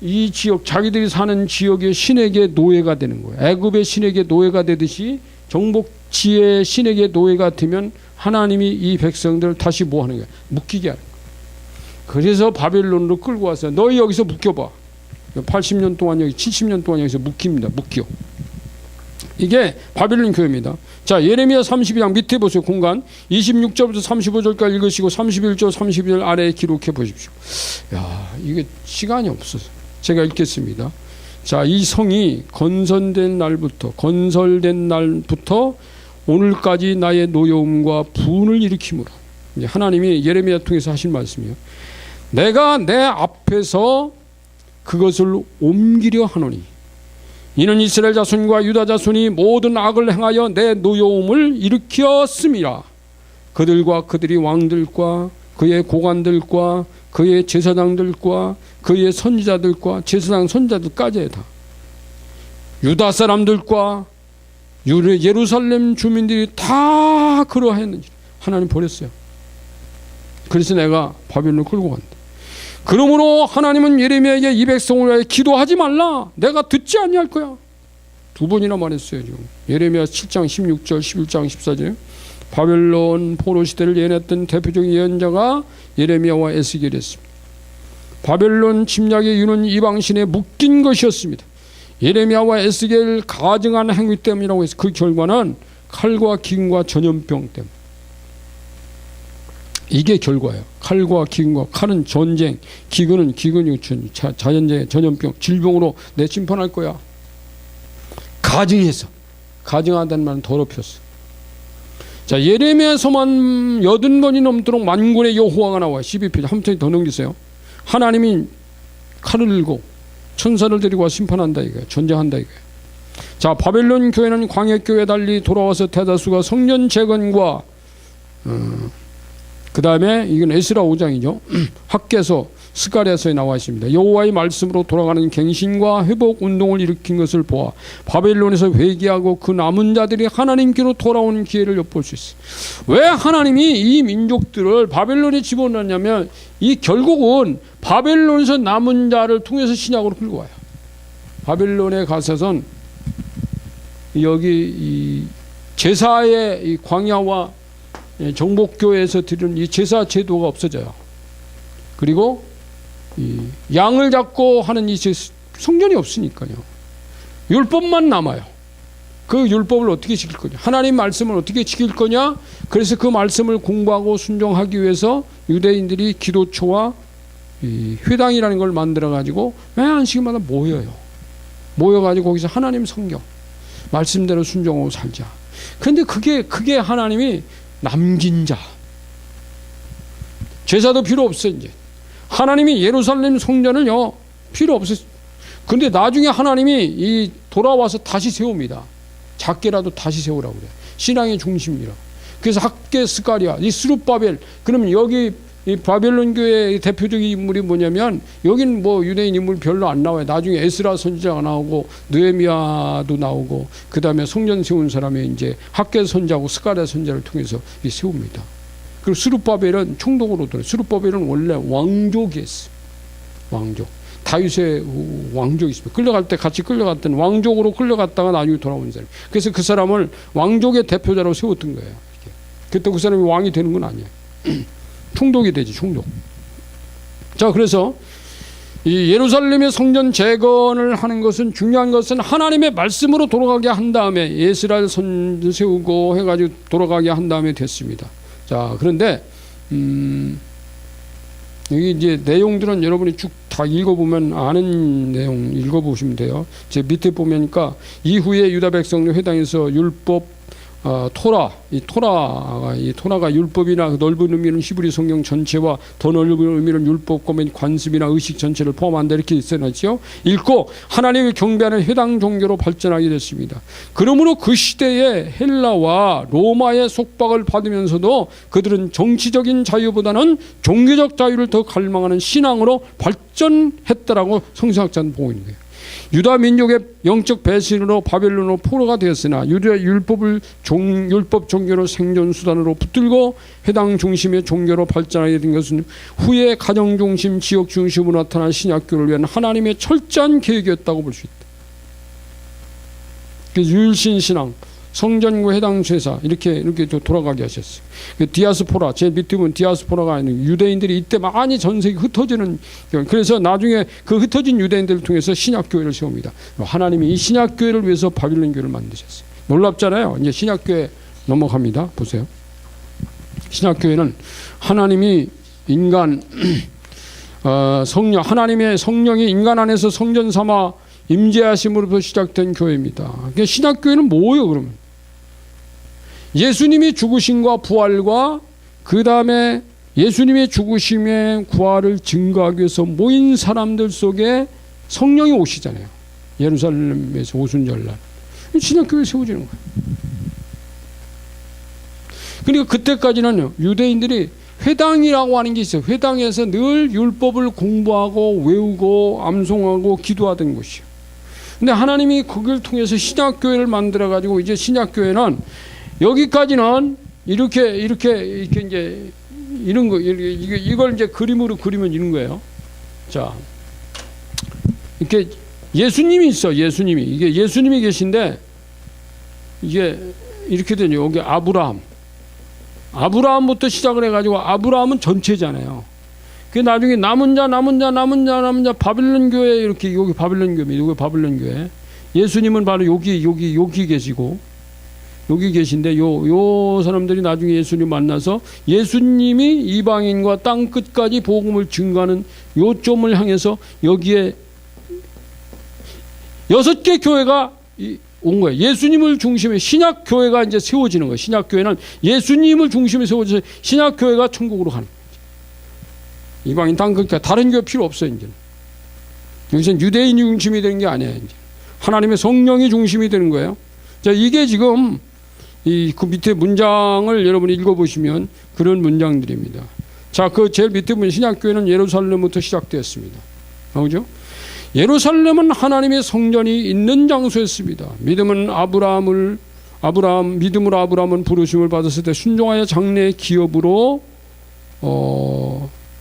이 지역, 자기들이 사는 지역의 신에게 노예가 되는 거예요. 애굽의 신에게 노예가 되듯이 정복지의 신에게 노예가 되면 하나님이 이 백성들을 다시 뭐 하는 거예요? 묶이게 하는 거예요. 그래서 바벨론으로 끌고 왔어요. 너희 여기서 묶여봐. 80년 동안 여기 70년 동안 여기서 묶입니다. 묶여. 이게 바벨론 교회입니다. 자, 예레미야 32장 밑에 보세요. 공간 26절부터 35절까지 읽으시고 31절 32절 아래에 기록해 보십시오. 야, 이게 시간이 없어서 제가 읽겠습니다. 자, 이 성이 건설된 날부터 오늘까지 나의 노여움과 분을 일으키므로, 하나님이 예레미야 통해서 하신 말씀이에요. 내가 내 앞에서 그것을 옮기려 하노니 이는 이스라엘 자손과 유다 자손이 모든 악을 행하여 내 노여움을 일으켰음이라. 그들과 그들이 왕들과 그의 고관들과 그의 제사장들과 그의 선지자들과 제사장 선지자들까지 다 유다 사람들과 예루살렘 주민들이 다 그러했는지 하나님 버렸어요. 그래서 내가 바벨론을 끌고 간다. 그러므로 하나님은 예레미야에게 이 백성을 위하여 기도하지 말라. 내가 듣지 아니할 거야. 두 번이나 말했어요. 지금 예레미야 7장 16절 11장 14절 바벨론 포로 시대를 예언했던 대표적인 예언자가 예레미야와 에스겔이었습니다. 바벨론 침략의 이유는 이방신에 묶인 것이었습니다. 예레미야와 에스겔 가증한 행위 때문이라고 해서 그 결과는 칼과 기근과 전염병 때문. 이게 결과예요. 칼과 기근과, 칼은 전쟁, 기근은 기근이고 자연재해, 전염병, 질병으로 내 심판할 거야. 가증해서, 가증하다는 말은 더럽혔어. 자, 예레미야서만 80번이 넘도록 만군의 여호와가 나와요. 12편 한 편이 더 넘기세요. 하나님이 칼을 들고 천사를 데리고 와 심판한다 이거예요. 전쟁한다 이거예요. 자, 바벨론 교회는 광해교회에 달리 돌아와서 대다수가 성전 재건과 그 다음에 이건 에스라 5장이죠. 학개서 스가랴서에 나와 있습니다. 여호와의 말씀으로 돌아가는 갱신과 회복 운동을 일으킨 것을 보아 바벨론에서 회개하고 그 남은 자들이 하나님께로 돌아오는 기회를 엿볼 수 있어요. 왜 하나님이 이 민족들을 바벨론에 집어넣냐면 이 결국은 바벨론에서 남은 자를 통해서 신약으로 끌고 와요. 바벨론에 가서선 여기 이 제사의 이 광야와 정복교회에서 드리는 이 제사 제도가 없어져요. 그리고 이 양을 잡고 하는 이 성전이 없으니까요. 율법만 남아요. 그 율법을 어떻게 지킬 거냐? 하나님 말씀을 어떻게 지킬 거냐? 그래서 그 말씀을 공부하고 순종하기 위해서 유대인들이 기도초와 이 회당이라는 걸 만들어 가지고 매 안식일마다 모여요. 모여가지고 거기서 하나님 성경 말씀대로 순종하고 살자. 그런데 그게 하나님이 남긴 자. 제사도 필요 없어 이제. 하나님이 예루살렘 성전을요 필요 없었어요. 근데 나중에 하나님이 이 돌아와서 다시 세웁니다. 작게라도 다시 세우라고 그래요. 신앙의 중심이라. 그래서 학개 스가랴, 이 스룹바벨. 그러면 여기 이 바벨론 교회의 대표적인 인물이 뭐냐면 여긴 뭐 유대인 인물 별로 안 나와요. 나중에 에스라 선지자가 나오고 느헤미야도 나오고 그 다음에 성전 세운 사람이 이제 학개 선지자고 스가랴 선지자를 통해서 세웁니다. 그리고 스룹바벨은 총독으로 들어요. 스룹바벨은 원래 왕족이었어요. 왕족. 다윗의 왕족이 있습니다. 끌려갈 때 같이 끌려갔던 왕족으로 끌려갔다가 나중에 돌아온 사람. 그래서 그 사람을 왕족의 대표자로 세웠던 거예요. 그때 그 사람이 왕이 되는 건 아니에요. 총독이 되지, 총독. 자, 그래서 이 예루살렘의 성전 재건을 하는 것은 중요한 것은 하나님의 말씀으로 돌아가게 한 다음에 예스라엘 선 세우고 해가지고 돌아가게 한 다음에 됐습니다. 자, 그런데 여기 이제 내용들은 여러분이 쭉 다 읽어보면 아는 내용 읽어보시면 돼요. 제 밑에 보면니까 이후에 유다 백성 회당에서 율법 토라, 이 토라가 율법이나 넓은 의미는 히브리 성경 전체와 더 넓은 의미는 율법과 관습이나 의식 전체를 포함한다 이렇게 써놨죠. 읽고 하나님을 경배하는 회당 종교로 발전하게 됐습니다. 그러므로 그 시대에 헬라와 로마의 속박을 받으면서도 그들은 정치적인 자유보다는 종교적 자유를 더 갈망하는 신앙으로 발전했다라고 성서학자는 보고 있는 거예요. 유다 민족의 영적 배신으로 바벨론으로 포로가 되었으나 유다 율법 종교로 생존 수단으로 붙들고 회당 중심의 종교로 발전하게 된 것은 후에 가정 중심, 지역 중심으로 나타난 신약교를 위한 하나님의 철저한 계획이었다고 볼 수 있다. 그래서 유일신 신앙, 성전과 해당 제사 이렇게 돌아가게 하셨어요. 디아스포라, 제 밑에 보면 디아스포라가 아니고 유대인들이 이때 많이 전 세계 흩어지는, 그래서 나중에 그 흩어진 유대인들을 통해서 신약교회를 세웁니다. 하나님이 이 신약교회를 위해서 바빌론 교회를 만드셨어요. 놀랍잖아요. 이제 신약교회 넘어갑니다. 보세요. 신약교회는 하나님이 인간 성령, 하나님의 성령이 인간 안에서 성전 삼아 임재하심으로부터 시작된 교회입니다. 그러니까 신약교회는 뭐예요, 그러면? 예수님이 죽으심과 부활과 그 다음에 예수님의 죽으심의 부활을 증거하기 위해서 모인 사람들 속에 성령이 오시잖아요. 예루살렘에서 오순절날. 신약교회 세워지는 거예요. 그러니까 그때까지는 유대인들이 회당이라고 하는 게 있어요. 회당에서 늘 율법을 공부하고 외우고 암송하고 기도하던 곳이에요. 근데 하나님이 거기를 통해서 신약교회를 만들어가지고 이제 신약교회는 여기까지는 이렇게 이제 이런 거, 이걸 이제 그림으로 그리면 이런 거예요. 자, 이렇게 예수님이 있어, 예수님이. 이게 예수님이 계신데 이게 이렇게 되죠. 여기 아브라함, 아브라함부터 시작을 해가지고 아브라함은 전체잖아요. 그 나중에 남은 자 바빌론 교회 이렇게 여기 바빌론 교회입니다. 여기 바빌론 교회. 예수님은 바로 여기 계시고 여기 계신데 요 사람들이 나중에 예수님 만나서 예수님이 이방인과 땅 끝까지 복음을 증거하는 요점을 향해서 여기에 6개 교회가 온 거예요. 예수님을 중심에 신약 교회가 이제 세워지는 거예요. 신약 교회는 예수님을 중심에 세워져서 신약 교회가 천국으로 가는 거예요. 이방인 땅 끝까지 다른 교회 필요 없어요. 이제 여기서는 유대인이 중심이 되는 게 아니에요. 이제 하나님의 성령이 중심이 되는 거예요. 자, 이게 지금 그 밑에 문장을 여러분이 읽어보시면 그런 문장들입니다. 자, 그 제일 밑에 보면 신약교회는 예루살렘부터 시작되었습니다. 나오죠? 예루살렘은 하나님의 성전이 있는 장소였습니다. 믿음으로 아브라함은 부르심을 받았을 때 순종하여 장래 기업으로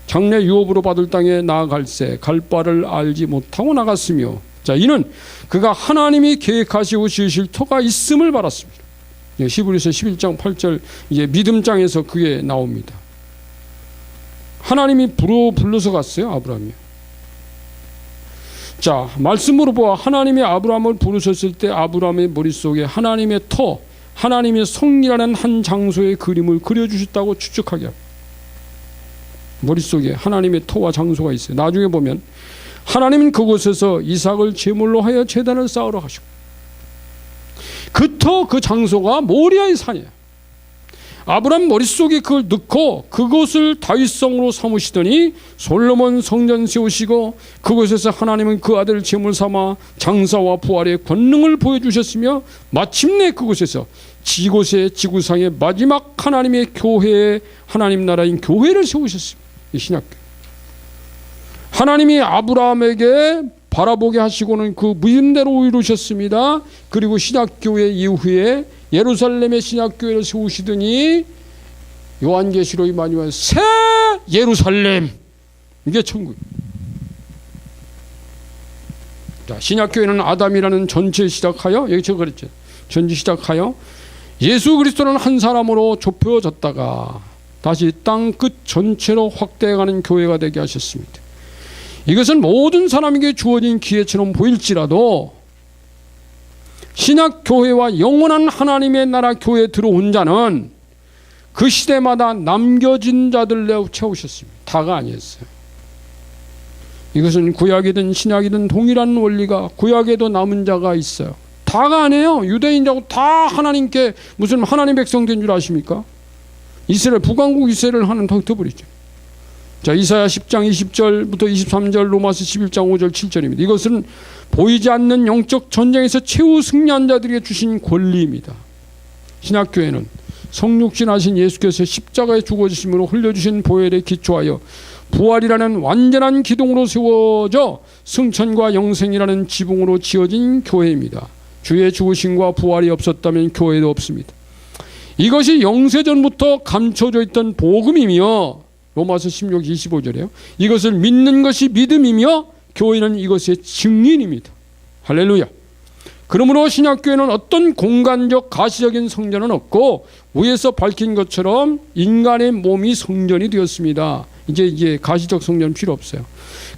장래 유업으로 받을 땅에 나아갈새 갈 바를 알지 못하고 나갔으며, 자, 이는 그가 하나님이 계획하시고 지으실 터가 있음을 받았습니다. 히브리서 11장 8절 이제 믿음장에서 그게 나옵니다. 하나님이 불러서 갔어요, 아브라함이요. 자, 말씀으로 보아 하나님이 아브라함을 부르셨을 때 아브라함의 머릿속에 하나님의 터, 하나님의 성이라는 한 장소의 그림을 그려주셨다고 추측하게 합니다. 머릿속에 하나님의 터와 장소가 있어요. 나중에 보면 하나님은 그곳에서 이삭을 제물로 하여 제단을 쌓으러 가시고, 그 터, 그 장소가 모리아의 산이에요. 아브라함 머릿속에 그걸 넣고 그곳을 다윗성으로 삼으시더니 솔로몬 성전 세우시고 그곳에서 하나님은 그 아들을 제물 삼아 장사와 부활의 권능을 보여주셨으며 마침내 그곳에서 지곳의 지구상의 마지막 하나님의 교회의 하나님 나라인 교회를 세우셨습니다. 이 신약교회. 하나님이 아브라함에게 바라보게 하시고는 그 믿음대로 이루셨습니다. 그리고 신약교회 이후에 예루살렘의 신약교회를 세우시더니 요한계시록이 많이 와요. 새 예루살렘, 이게 천국입니다. 자, 신약교회는 아담이라는 전체 시작하여, 여기 제가 그랬죠, 전체 시작하여 예수 그리스도는 한 사람으로 좁혀졌다가 다시 땅 끝 전체로 확대해가는 교회가 되게 하셨습니다. 이것은 모든 사람에게 주어진 기회처럼 보일지라도 신약교회와 영원한 하나님의 나라 교회에 들어온 자는 그 시대마다 남겨진 자들로 채우셨습니다. 다가 아니었어요. 이것은 구약이든 신약이든 동일한 원리가, 구약에도 남은 자가 있어요. 다가 아니에요. 유대인이라고 다 하나님께 무슨 하나님 백성 된 줄 아십니까? 이스라엘, 북왕국 이스라엘을 하는 덩터버리죠. 자, 이사야 10장 20절부터 23절, 로마서 11장 5절 7절입니다. 이것은 보이지 않는 영적 전쟁에서 최후 승리한 자들에게 주신 권리입니다. 신약교회는 성육신하신 예수께서 십자가에 죽어주심으로 흘려주신 보혈에 기초하여 부활이라는 완전한 기둥으로 세워져 승천과 영생이라는 지붕으로 지어진 교회입니다. 주의 죽으심과 부활이 없었다면 교회도 없습니다. 이것이 영세전부터 감춰져 있던 복음이며, 로마서 16, 25절이에요. 이것을 믿는 것이 믿음이며 교회는 이것의 증인입니다. 할렐루야. 그러므로 신약교회는 어떤 공간적 가시적인 성전은 없고 위에서 밝힌 것처럼 인간의 몸이 성전이 되었습니다. 이제 가시적 성전은 필요 없어요.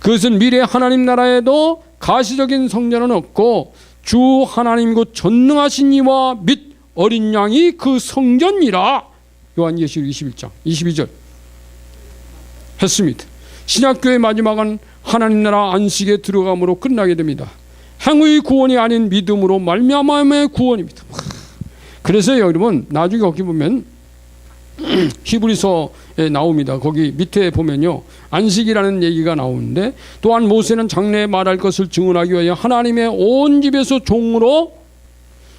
그것은 미래 하나님 나라에도 가시적인 성전은 없고 주 하나님 곧 전능하신 이와 및 어린 양이 그 성전이라. 요한계시록 21장 22절 했습니다. 신약교회의 마지막은 하나님 나라 안식에 들어감으로 끝나게 됩니다. 행의 구원이 아닌 믿음으로 말미암아의 구원입니다. 그래서 여러분 나중에 거기 보면 히브리서에 나옵니다. 거기 밑에 보면요, 안식이라는 얘기가 나오는데, 또한 모세는 장래에 말할 것을 증언하기 위하여 하나님의 온 집에서 종으로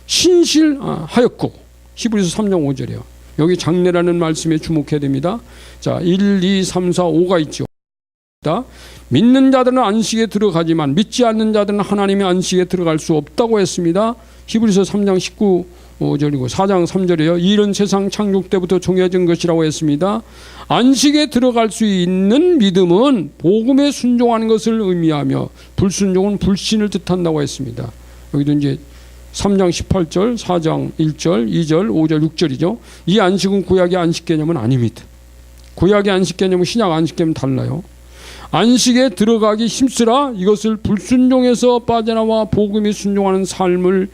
신실하였고, 히브리서 3장 5절이에요. 여기 장래라는 말씀에 주목해야 됩니다. 자, 1, 2, 3, 4, 5가 있죠. 믿는 자들은 안식에 들어가지만 믿지 않는 자들은 하나님의 안식에 들어갈 수 없다고 했습니다. 히브리서 3장 19절이고 4장 3절이에요. 이 일은 세상 창조 때부터 정해진 것이라고 했습니다. 안식에 들어갈 수 있는 믿음은 복음에 순종하는 것을 의미하며 불순종은 불신을 뜻한다고 했습니다. 여기도 이제 3장 18절, 4장 1절, 2절, 5절, 6절이죠. 이 안식은 구약의 안식 개념은 아닙니다. 구약의 안식 개념은 신약 안식 개념은 달라요. 안식에 들어가기 힘쓰라. 이것을 불순종에서 빠져나와 복음에 순종하는 삶을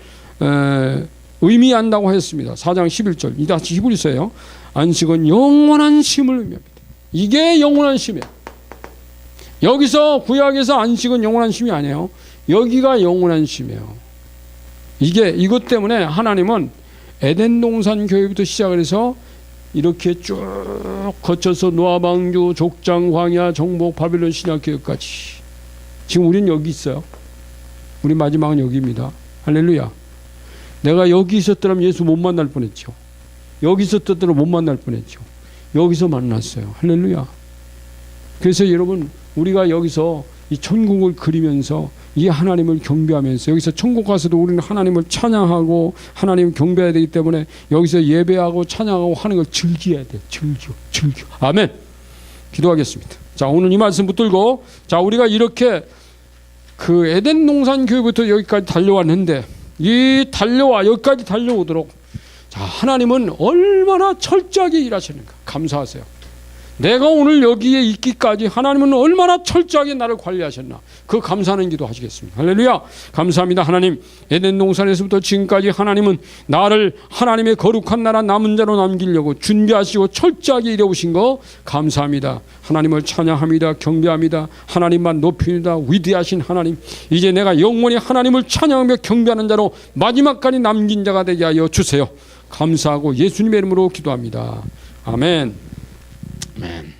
의미한다고 했습니다. 4장 11절. 이다시 히브리서예요. 안식은 영원한 쉼을 의미합니다. 이게 영원한 쉼이에요. 여기서 구약에서 안식은 영원한 쉼이 아니에요. 여기가 영원한 쉼이에요. 이것 때문에 하나님은 에덴 동산 교회부터 시작을 해서 이렇게 쭉 거쳐서 노아 방주, 족장, 광야, 정복, 바빌론 신약 교회까지 지금 우리는 여기 있어요. 우리 마지막은 여기입니다. 할렐루야. 내가 여기 있었더라면 예수 못 만날 뻔했죠. 여기 있었더라면 못 만날 뻔했죠. 여기서 만났어요. 할렐루야. 그래서 여러분, 우리가 여기서 이 천국을 그리면서 이 하나님을 경배하면서, 여기서 천국 가서도 우리는 하나님을 찬양하고 하나님을 경배해야 되기 때문에 여기서 예배하고 찬양하고 하는 걸 즐겨야 돼. 즐겨. 아멘. 기도하겠습니다. 자, 오늘 이 말씀 붙들고, 자, 우리가 이렇게 그 에덴 동산 교회부터 여기까지 달려왔는데, 여기까지 달려오도록, 자, 하나님은 얼마나 철저하게 일하시는가 감사하세요. 내가 오늘 여기에 있기까지 하나님은 얼마나 철저하게 나를 관리하셨나, 그 감사하는 기도 하시겠습니다. 할렐루야. 감사합니다. 하나님, 에덴 동산에서부터 지금까지 하나님은 나를 하나님의 거룩한 나라 남은 자로 남기려고 준비하시고 철저하게 일해오신 거 감사합니다. 하나님을 찬양합니다. 경배합니다. 하나님만 높입니다. 위대하신 하나님, 이제 내가 영원히 하나님을 찬양하며 경배하는 자로 마지막까지 남긴 자가 되게 하여 주세요. 감사하고 예수님의 이름으로 기도합니다. 아멘. 아멘.